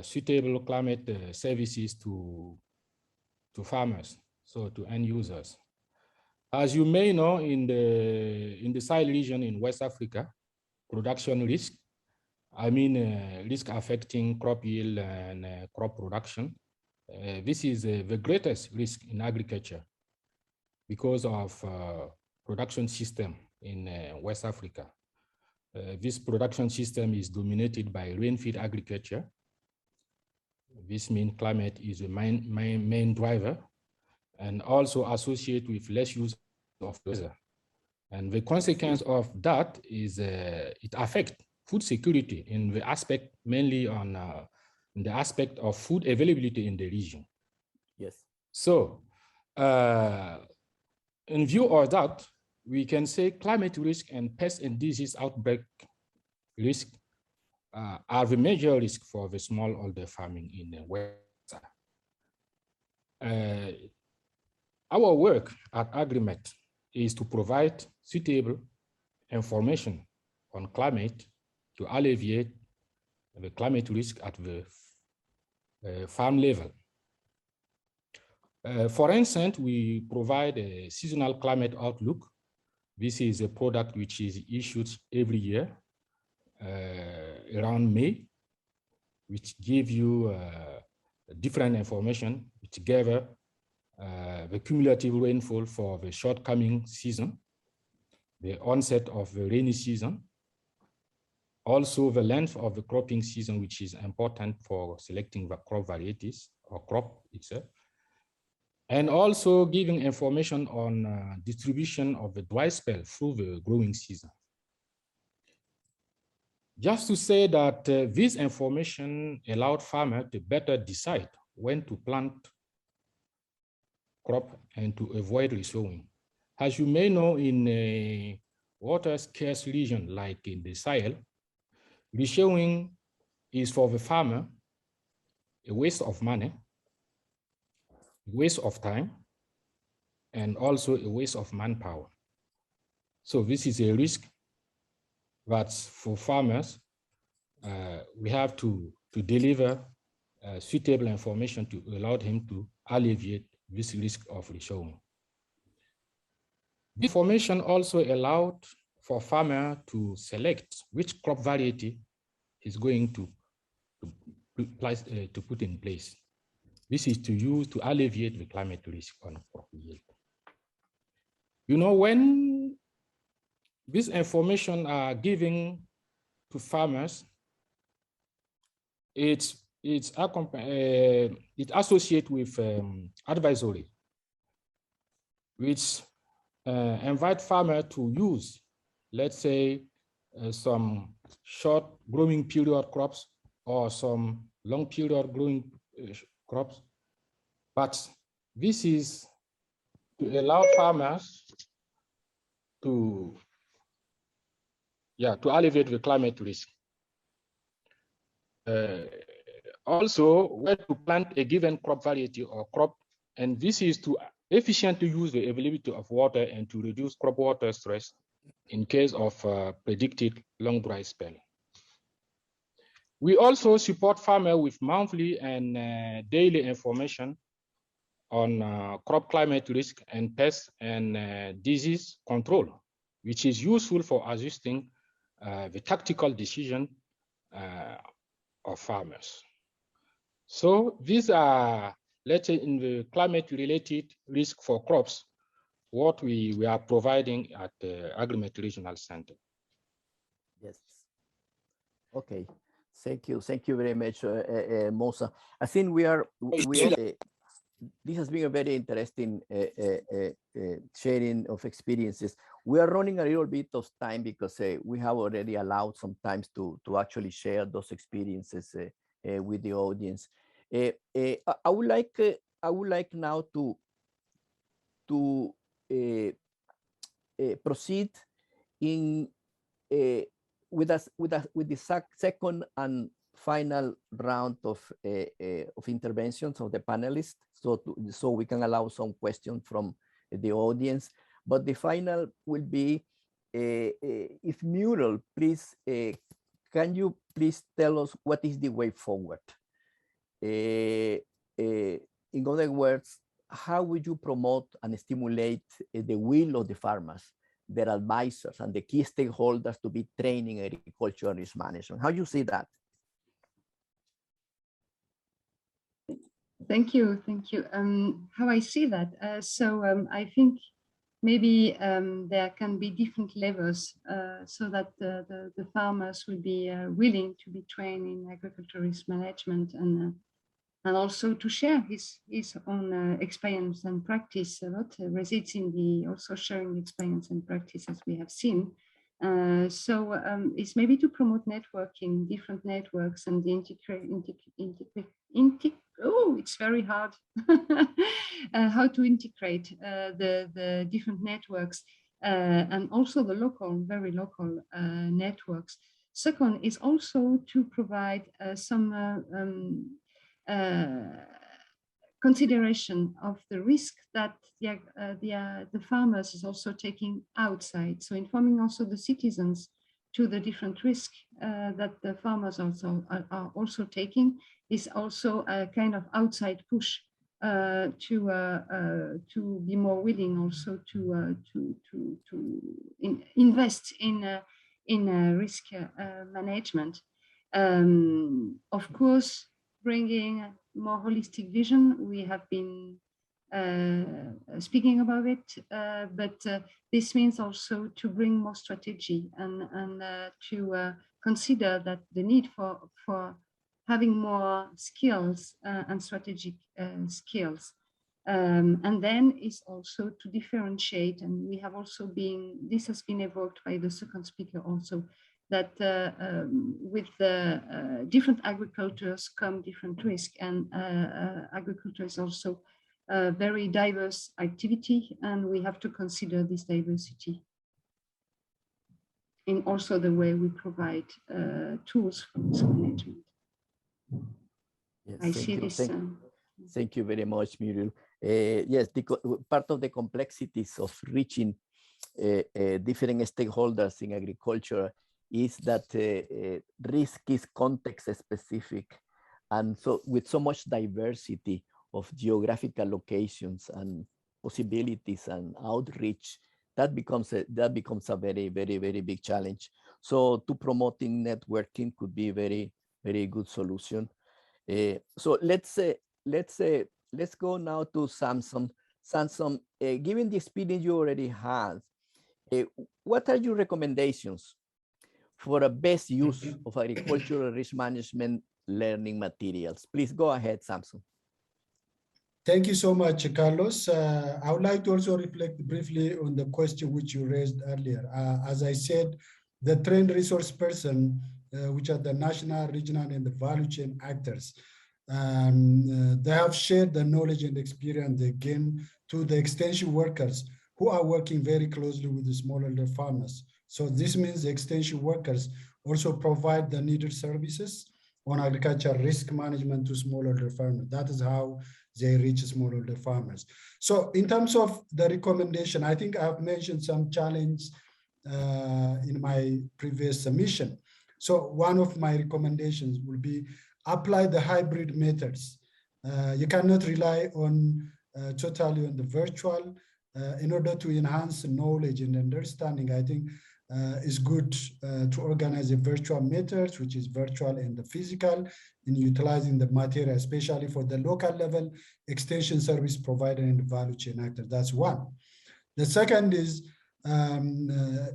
suitable climate services to farmers, so to end users. As you may know, in the Sahel region in West Africa, production risk, I mean risk affecting crop yield and crop production, this is the greatest risk in agriculture because of production system in West Africa. This production system is dominated by rain-fed agriculture, This means climate is the main driver, and also associate with less use of weather. And the consequence of that is it affects food security in the aspect, mainly on in the aspect of food availability in the region. Yes. So in view of that, we can say climate risk and pest and disease outbreak risk are the major risk for the smallholder farming in the West. Our work at AgriMet is to provide suitable information on climate to alleviate the climate risk at the farm level. For instance, we provide a seasonal climate outlook. This is a product which is issued every year around May, which give you different information which gather the cumulative rainfall for the shortcoming season, the onset of the rainy season, also the length of the cropping season, which is important for selecting the crop varieties or crop itself, and also giving information on distribution of the dry spell through the growing season. Just to say that this information allowed farmers to better decide when to plant crop and to avoid resowing. As you may know, in a water scarce region like in the Sahel, resowing is for the farmer a waste of money, a waste of time, and also a waste of manpower. So this is a risk that for farmers, we have to deliver suitable information to allow him to alleviate this risk of resowing. The information also allowed for farmer to select which crop variety he's going to put in place. This is to use to alleviate the climate risk on crop yield. You know, when this information are given to farmers, it associates with advisory, which invite farmer to use, let's say, some short growing period crops or some long period growing crops. But this is to allow farmers to alleviate the climate risk. Also, where to plant a given crop variety or crop, and this is to efficiently use the availability of water and to reduce crop water stress in case of predicted long dry spell. We also support farmers with monthly and daily information on crop climate risk and pest and disease control, which is useful for adjusting the tactical decision of farmers. So these are, let's say, in the climate-related risk for crops, what we are providing at the AgriMet Regional Center. Yes. Okay. Thank you very much, Mosa. I think this has been a very interesting sharing of experiences. We are running a little bit of time because we have already allowed some time to actually share those experiences with the audience. I would like now to proceed in with the second and final round of interventions of the panelists, so we can allow some questions from the audience. But the final will be, if Muriel, please, can you please tell us what is the way forward? In other words, how would you promote and stimulate the will of the farmers, their advisors, and the key stakeholders to be training agricultural risk management? How do you see that? Thank you. How I see that, I think maybe there can be different levels so that the farmers will be willing to be trained in agricultural risk management, and and also to share his own experience and practice. A lot resides in the also sharing experience and practice, as we have seen. It's maybe to promote networking, different networks, and the it's very hard how to integrate the different networks and also the local, very local networks. Second is also to provide some consideration of the risk that the farmers is also taking outside. So informing also the citizens to the different risk that the farmers also are also taking is also a kind of outside push to be more willing also to invest in risk management. Of course, bringing more holistic vision. We have been speaking about it, but this means also to bring more strategy and to consider that the need for having more skills and strategic skills. And then is also to differentiate, and we have also been, this has been evoked by the second speaker also, that with the different agricultures come different risk, and agriculture is also a very diverse activity, and we have to consider this diversity in also the way we provide tools for risk management. Yes, I see this. Thank you very much, Muriel. Yes, part of the complexities of reaching different stakeholders in agriculture is that risk is context specific, and so with so much diversity of geographical locations and possibilities and outreach, that becomes a very big challenge. So to promoting networking could be a very good solution. So let's go now to Samson. Samson, given the experience you already had, what are your recommendations for a best use of agricultural risk management learning materials? Please go ahead, Samson. Thank you so much, Carlos. I would like to also reflect briefly on the question which you raised earlier. As I said, the trained resource person, which are the national, regional, and the value chain actors, they have shared the knowledge and experience they gain to the extension workers who are working very closely with the smallholder farmers. So this means the extension workers also provide the needed services on agriculture risk management to smallholder farmers. That is how they reach smallholder farmers. So in terms of the recommendation, I think I've mentioned some challenge in my previous submission. So one of my recommendations will be apply the hybrid methods. You cannot rely on totally on the virtual in order to enhance knowledge and understanding. I think it's good to organize a virtual methods, which is virtual and the physical, in utilizing the material, especially for the local level extension service provider and value chain actor. That's one. The second is,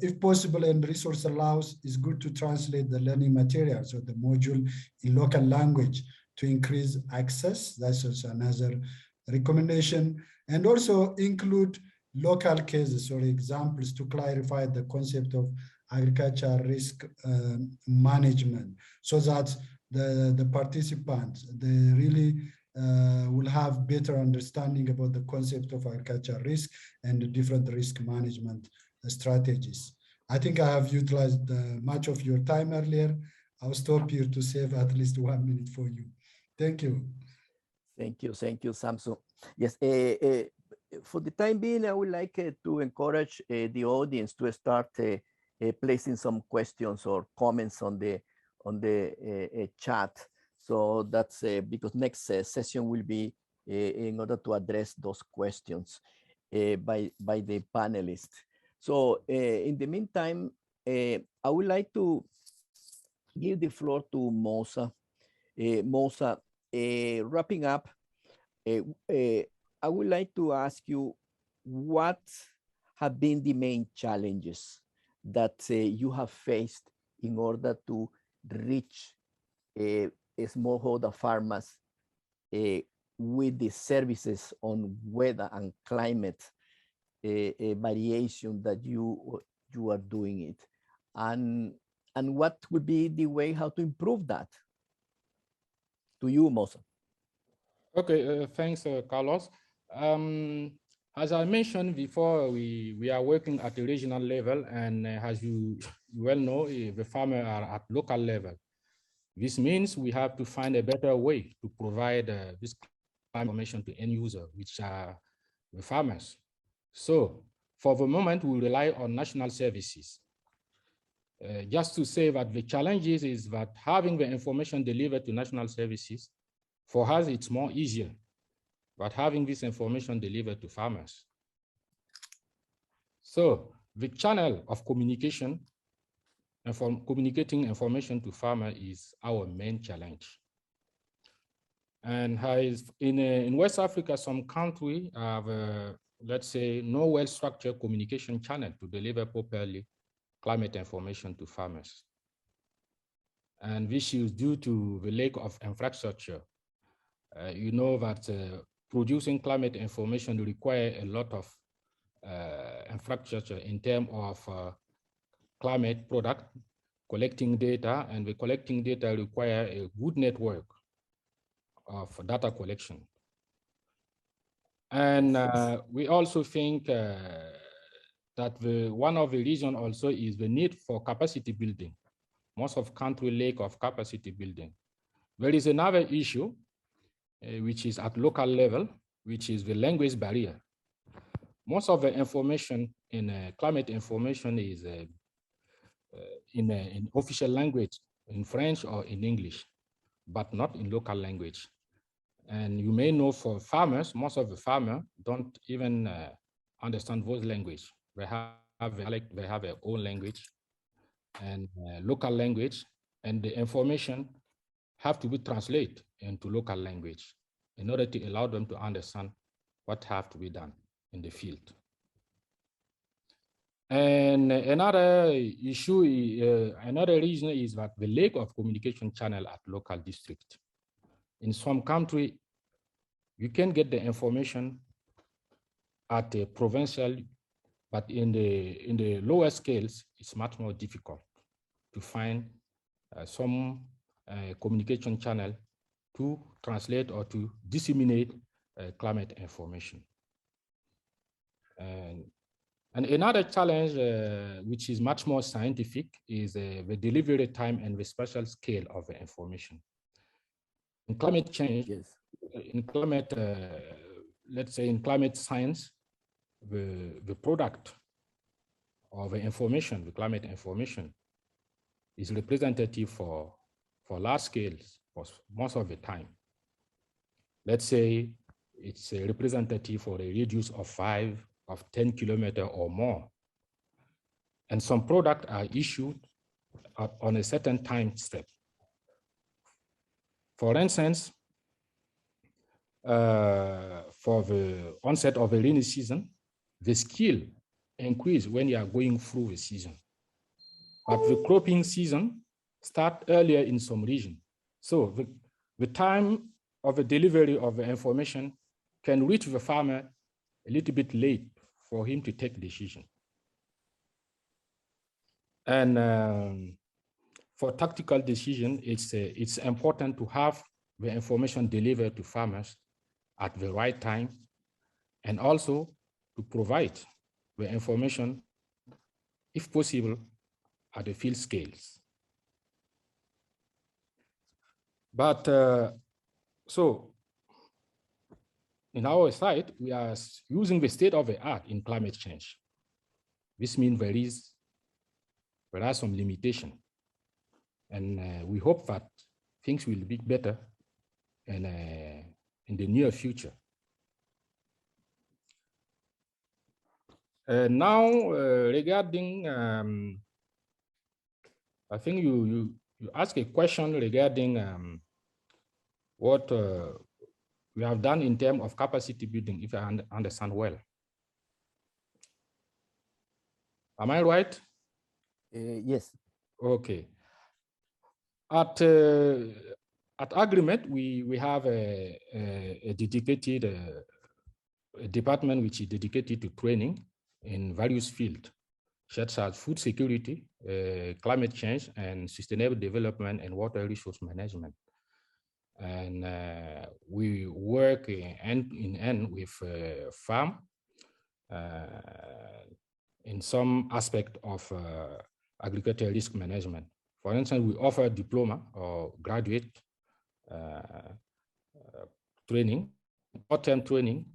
if possible and resource allows, it's good to translate the learning materials or the module in local language to increase access. That's also another recommendation. And also include local cases or examples to clarify the concept of agriculture risk management, so that the participants, they really will have better understanding about the concept of agriculture risk and the different risk management strategies. I think I have utilized much of your time earlier. I'll stop here to save at least 1 minute for you. Thank you. Thank you, Samson. Yes, for the time being, I would like to encourage the audience to start placing some questions or comments on the chat. So that's because next session will be in order to address those questions by the panelists. So in the meantime, I would like to give the floor to Mosa. Mosa, wrapping up, I would like to ask you, what have been the main challenges that you have faced in order to reach smallholder farmers with the services on weather and climate variation that you are doing it, and what would be the way how to improve that? To you, Mosa. Okay, thanks, Carlos. As I mentioned before, we are working at the regional level, and as you well know, the farmers are at local level. This means we have to find a better way to provide this information to end user, which are the farmers. So for the moment, we rely on national services. Just to say that the challenges is that having the information delivered to national services, for us, it's more easier, but having this information delivered to farmers. So the channel of communication and communicating information to farmers is our main challenge. And in West Africa, some countries have, let's say, no well-structured communication channel to deliver properly climate information to farmers. And this is due to the lack of infrastructure. You know that producing climate information requires a lot of infrastructure in terms of climate product, collecting data, and the collecting data require a good network of data collection. And we also think that one of the reasons also is the need for capacity building. Most of country lack of capacity building. There is another issue, which is at local level, which is the language barrier. Most of the information in climate information is in official language, in French or in English, but not in local language. And you may know for farmers, most of the farmers don't even understand those language. They have their own language and local language, and the information have to be translated into local language in order to allow them to understand what have to be done in the field. And another issue, another reason is that the lack of communication channel at local district. In some country, you can get the information at a provincial, but in the lower scales, it's much more difficult to find some communication channel to translate or to disseminate climate information. And another challenge, which is much more scientific, is the delivery time and the spatial scale of the information. In climate change, Yes. in climate, let's say in climate science, the product of the information, the climate information, is representative for large scales for most of the time. Let's say it's a representative for a radius of 5 of 10 kilometers or more. And some products are issued on a certain time step. For instance, for the onset of the rainy season, the skill increase when you are going through the season. But the cropping season starts earlier in some region. So the time of the delivery of the information can reach the farmer a little bit late for him to take decision. And for tactical decision, it's important to have the information delivered to farmers at the right time, and also to provide the information, if possible, at the field scales. But so in our side, we are using the state of the art in climate change. This means there are some limitations, and we hope that things will be better in the near future. Now, regarding, I think you asked a question regarding what we have done in terms of capacity building, if I understand well. Am I right? Yes. Okay. At Agreement, we have a dedicated a department which is dedicated to training in various fields, such as food security, climate change, and sustainable development and water resource management. And we work hand in hand with farm in some aspect of agricultural risk management. For instance, we offer diploma or graduate training, short-term training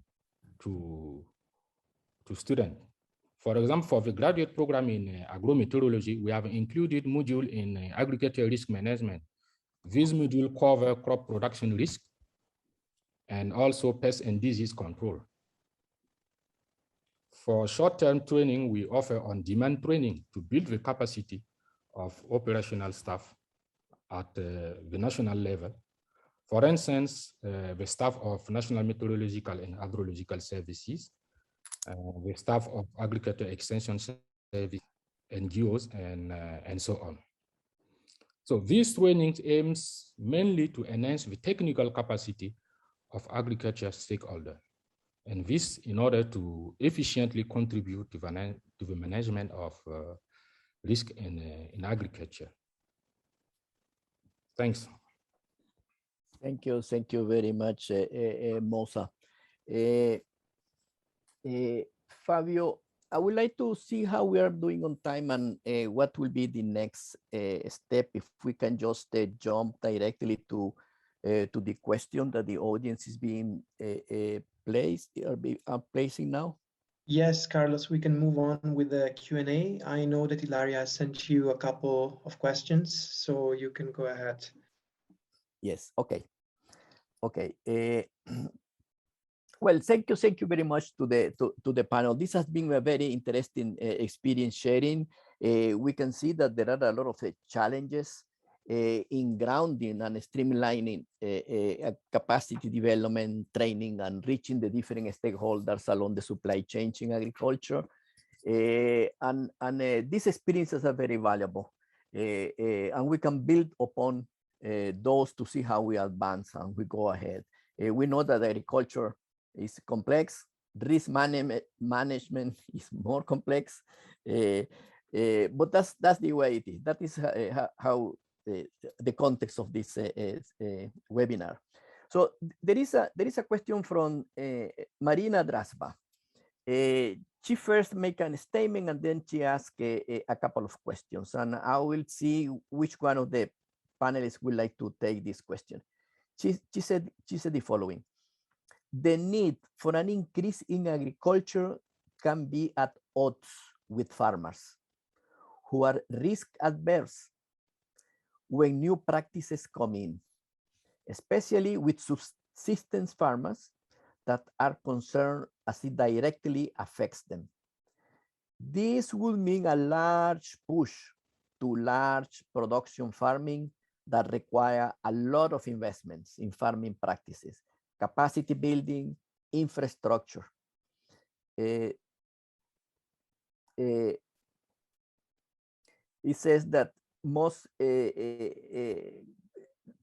to students. For example, for the graduate program in agrometeorology, we have included module in agricultural risk management. This module covers crop production risk and also pest and disease control. For short-term training, we offer on-demand training to build the capacity of operational staff at the national level. For instance, the staff of National Meteorological and Hydrological Services, the staff of Agriculture Extension Service, NGOs, and so on. So these trainings aims mainly to enhance the technical capacity of agriculture stakeholders, and this in order to efficiently contribute to the management of risk in agriculture. Thanks. Thank you very much, Mosa. Fabio, I would like to see how we are doing on time and what will be the next step. If we can just jump directly to the question that the audience is being placed or placing now. Yes, Carlos, we can move on with the Q&A. I know that Ilaria has sent you a couple of questions, so you can go ahead. Yes, okay. Well, thank you very much to the panel. This has been a very interesting experience sharing. We can see that there are a lot of challenges in grounding and streamlining capacity development, training, and reaching the different stakeholders along the supply chain in agriculture. And these experiences are very valuable, and we can build upon those to see how we advance and we go ahead. We know that agriculture is complex, risk management is more complex, but that's the way it is. That is how the context of this webinar. So there is a question from Marina Drasba. She first make a statement and then she asked a couple of questions, and I will see which one of the panelists would like to take this question. She said the following: the need for an increase in agriculture can be at odds with farmers who are risk adverse when new practices come in, especially with subsistence farmers that are concerned as it directly affects them. This would mean a large push to large production farming that require a lot of investments in farming practices, capacity building, infrastructure. It says that most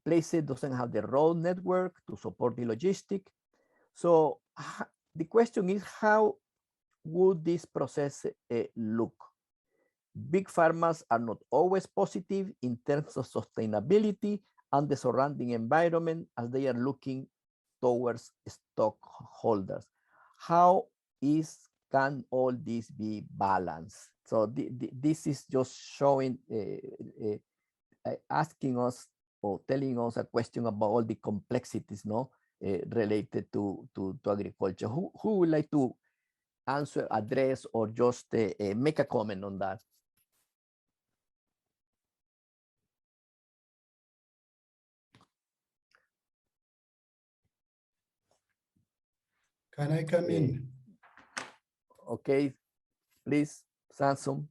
places doesn't have the road network to support the logistic. So the question is, how would this process look? Big farmers are not always positive in terms of sustainability and the surrounding environment as they are looking towards stockholders. How can all this be balanced? So this is just showing, asking us or telling us a question about all the complexities, no, related to agriculture. Who would like to answer, address, or just make a comment on that? Can I come in? Okay, please, Samson.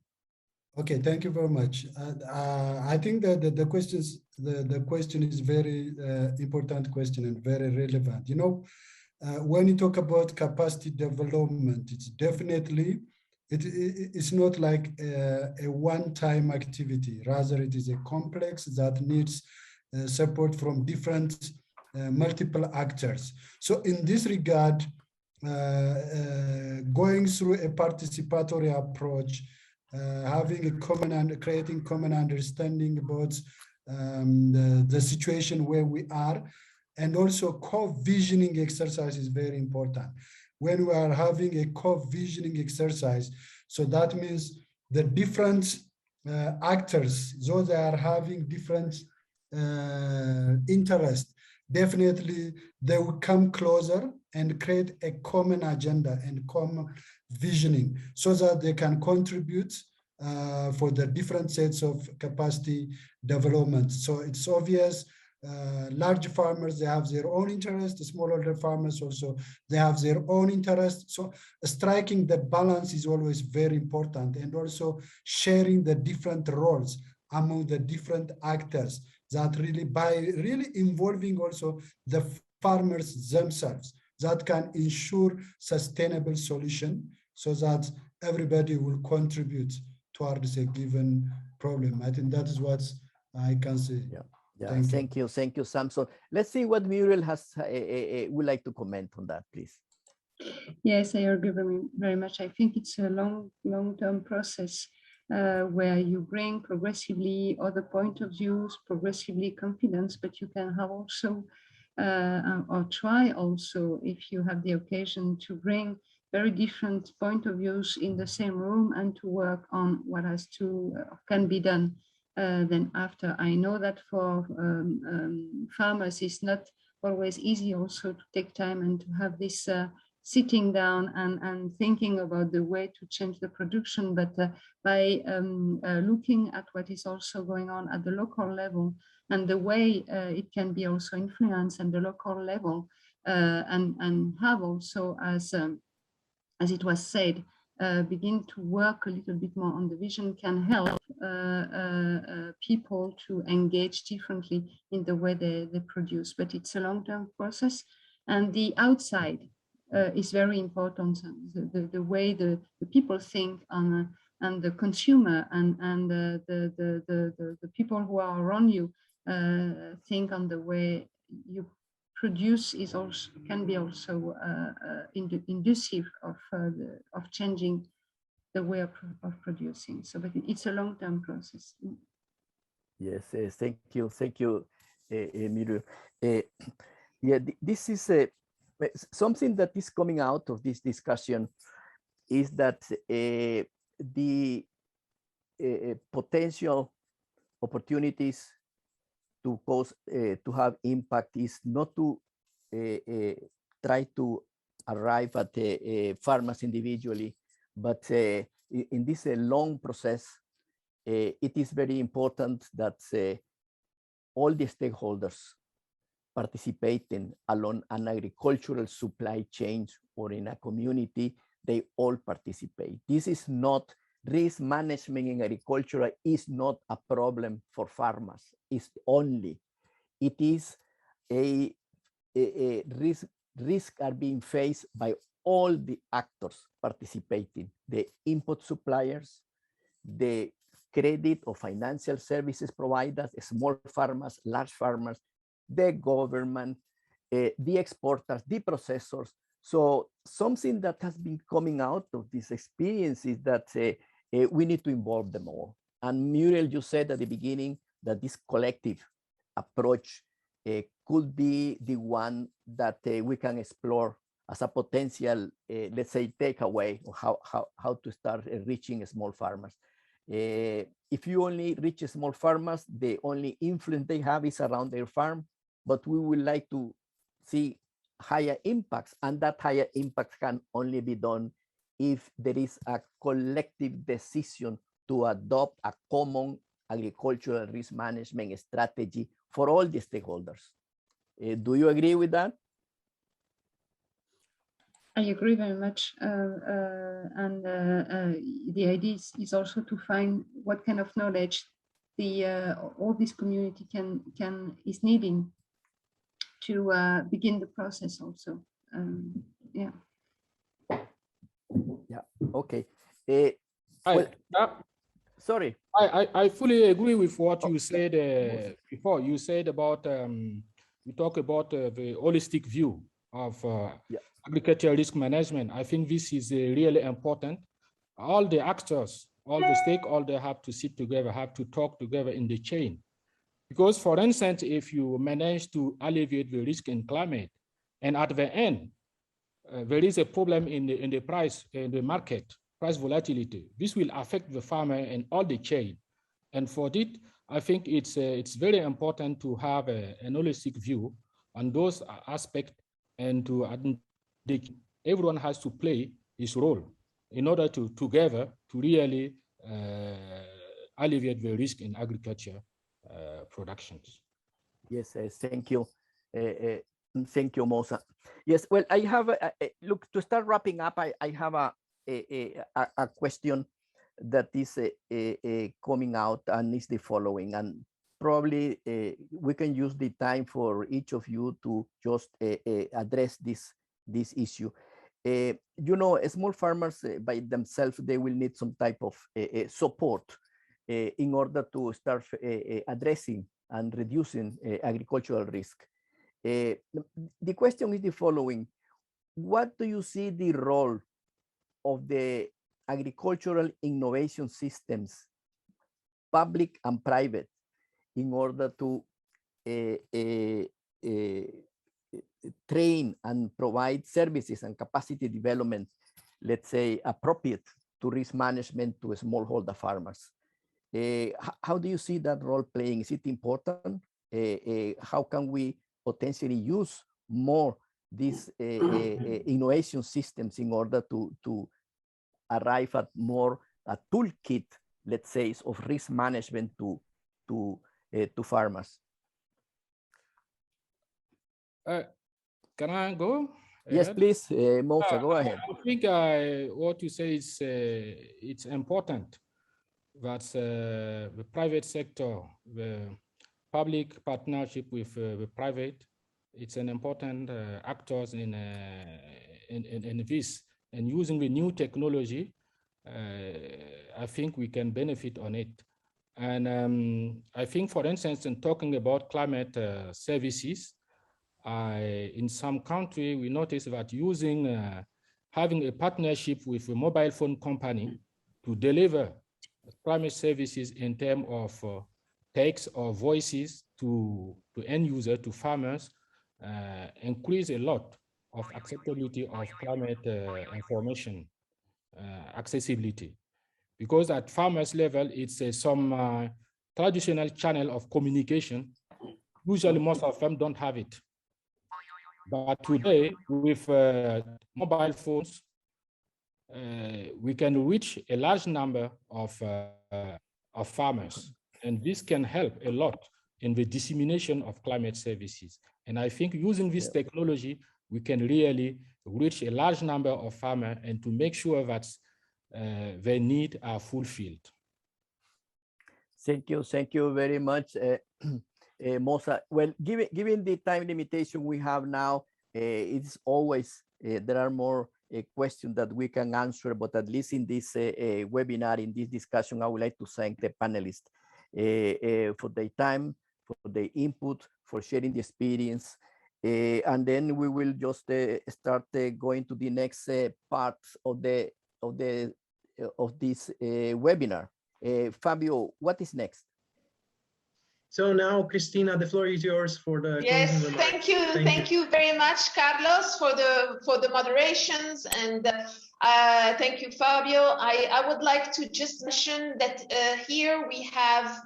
Okay, thank you very much. I think that the question is very important question and very relevant. You know, when you talk about capacity development, it's definitely, it's not like a one-time activity. Rather, it is a complex that needs support from different multiple actors. So in this regard, going through a participatory approach, having a common and creating common understanding about the situation where we are, and also co-visioning exercise is very important. When we are having a co-visioning exercise, so that means the different actors, those that are having different interests, definitely they will come closer and create a common agenda and common visioning so that they can contribute for the different sets of capacity development. So it's obvious large farmers, they have their own interest, the smallholder farmers also, they have their own interest. So striking the balance is always very important, and also sharing the different roles among the different actors, that really by really involving also the farmers themselves, that can ensure sustainable solution so that everybody will contribute towards a given problem. I think that is what I can say. Yeah. Yeah, thank you, Samson. Let's see what Muriel has would like to comment on that, please. Yes, I agree very much. I think it's a long-term process where you bring progressively other point of views, progressively confidence, but you can have also, or try also, if you have the occasion, to bring very different point of views in the same room and to work on what has to, can be done. Then after, I know that for farmers it's not always easy also to take time and to have this sitting down and thinking about the way to change the production, but by looking at what is also going on at the local level and the way it can be also influenced at the local level, and have also, as it was said, begin to work a little bit more on the vision, can help people to engage differently in the way they produce. But it's a long-term process, and the outside is very important. The way the people think on and the consumer and the people who are around you think on the way you produce is also can be also inducive of changing the way of producing. So, but it's a long-term process. Yes, thank you, Muriel. Yeah, this is something that is coming out of this discussion is that the potential opportunities to cause to have impact is not to try to arrive at farmers individually, but in this long process, it is very important that all the stakeholders participating along an agricultural supply chain or in a community, they all participate. This is not risk management in agriculture is not a problem for farmers. It's only, it is a risk are being faced by all the actors participating, the input suppliers, the credit or financial services providers, small farmers, large farmers, the government, the exporters, the processors. So something that has been coming out of this experience is that we need to involve them all. And Muriel, you said at the beginning that this collective approach could be the one that we can explore as a potential, let's say, takeaway of how to start reaching small farmers. If you only reach small farmers, the only influence they have is around their farm, but we would like to see higher impacts, and that higher impact can only be done if there is a collective decision to adopt a common agricultural risk management strategy for all the stakeholders. Do you agree with that? I agree very much, and the idea is also to find what kind of knowledge the all this community is needing to begin the process also. Yeah. Yeah. Okay. Hi. Well, Sorry. I fully agree with what you said before. You said about, you talk about the holistic view of agricultural risk management. I think this is really important. All the actors, all the stakeholders have to sit together, have to talk together in the chain. Because for instance, if you manage to alleviate the risk in climate, and at the end, there is a problem in the price, in the market, price volatility. This will affect the farmer and all the chain. And for that, I think it's very important to have an holistic view on those aspects, and to everyone has to play his role in order to together to really alleviate the risk in agriculture productions. Yes, thank you. Thank you, Mosa. Yes, well, I have, look, to start wrapping up, I have a question that is coming out, and is the following, and probably we can use the time for each of you to just address this issue. You know, small farmers by themselves, they will need some type of support in order to start addressing and reducing agricultural risk. The question is the following: what do you see the role of the agricultural innovation systems, public and private, in order to train and provide services and capacity development, let's say, appropriate to risk management to smallholder farmers? How do you see that role playing? Is it important? How can we potentially use more these innovation systems in order to arrive at more a toolkit, let's say, of risk management to farmers? Can I go? Yes, please, Mosa, go ahead. I think what you say is it's important that the private sector, the public partnership with the private, it's an important actors in this, and using the new technology, I think we can benefit on it. And I think, for instance, in talking about climate services, in some country, we notice that using, having a partnership with a mobile phone company to deliver climate services in terms of text or voices to end user, to farmers, increase a lot of acceptability of climate information accessibility. Because at farmers level, it's some traditional channel of communication. Usually most of them don't have it. But today, with mobile phones, we can reach a large number of farmers, and this can help a lot in the dissemination of climate services. And I think using this technology, we can really reach a large number of farmers and to make sure that their needs are fulfilled. Thank you very much, Mosa. Well, given the time limitation we have now, it's always, there are more questions that we can answer, but at least in this webinar, in this discussion, I would like to thank the panelists for their time, for their input, for sharing the experience. And then we will just start going to the next part of this webinar. Fabio, what is next? So now, Cristina, the floor is yours for the closing remarks. Thank you very much, Carlos, for the moderations, and thank you, Fabio. I would like to just mention that here we have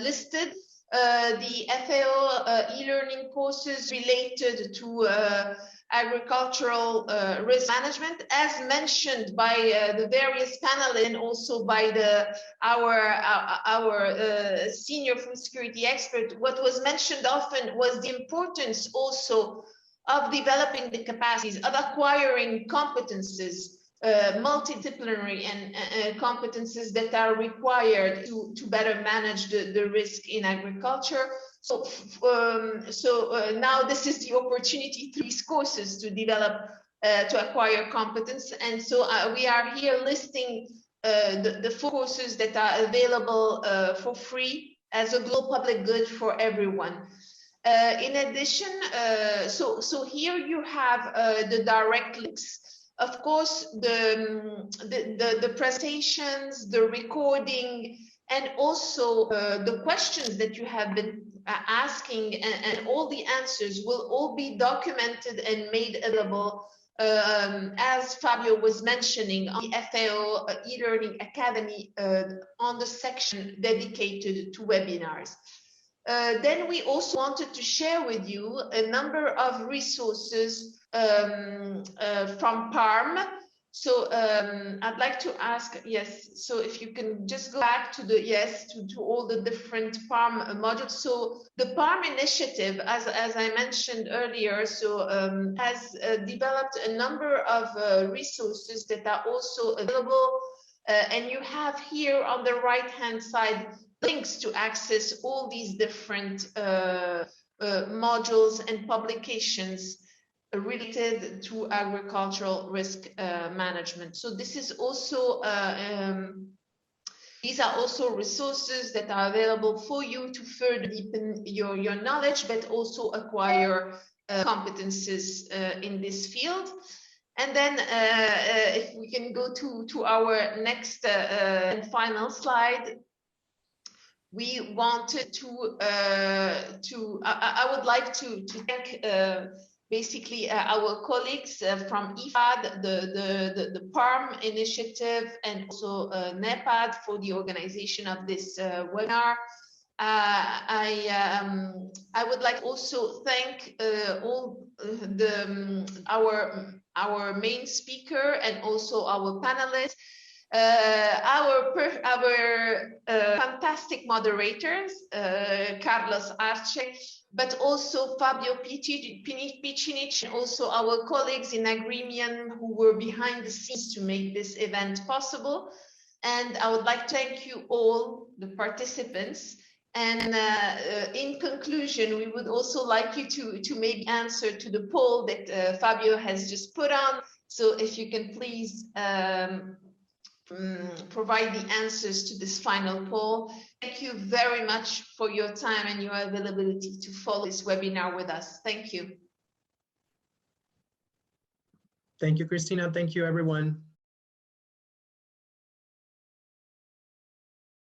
listed the FAO e-learning courses related to agricultural risk management, as mentioned by the various panelists, and also by our senior food security expert. What was mentioned often was the importance also of developing the capacities, of acquiring competences, multidisciplinary and competences that are required to better manage the risk in agriculture. So, now this is the opportunity through these courses to develop, to acquire competence. And so we are here listing the 4 courses that are available for free as a global public good for everyone. In addition, so here you have the direct links. Of course, the presentations, the recording, and also the questions that you have been asking, and all the answers will all be documented and made available, as Fabio was mentioning, on the FAO e-learning academy on the section dedicated to webinars. Then we also wanted to share with you a number of resources from PARM. So I'd like to ask, yes, so if you can just go back to the, yes, to all the different PARM modules. So the PARM initiative, as I mentioned earlier, so has developed a number of resources that are also available. And you have here on the right-hand side links to access all these different modules and publications related to agricultural risk management. So this is also these are also resources that are available for you to further deepen your knowledge, but also acquire competences in this field. And then if we can go to our next and final slide, we wanted to I would like to thank basically our colleagues from IFAD, the PARM initiative, and also NEPAD for the organization of this webinar. I would like also thank all our main speaker and also our panelists, our fantastic moderators, Carlos Arce, but also Fabio Picinic, and also our colleagues in Agremian who were behind the scenes to make this event possible. And I would like to thank you all, the participants. And in conclusion, we would also like you to maybe answer to the poll that Fabio has just put on. So if you can please provide the answers to this final poll. Thank you very much for your time and your availability to follow this webinar with us. Thank you. Thank you, Christina. Thank you, everyone.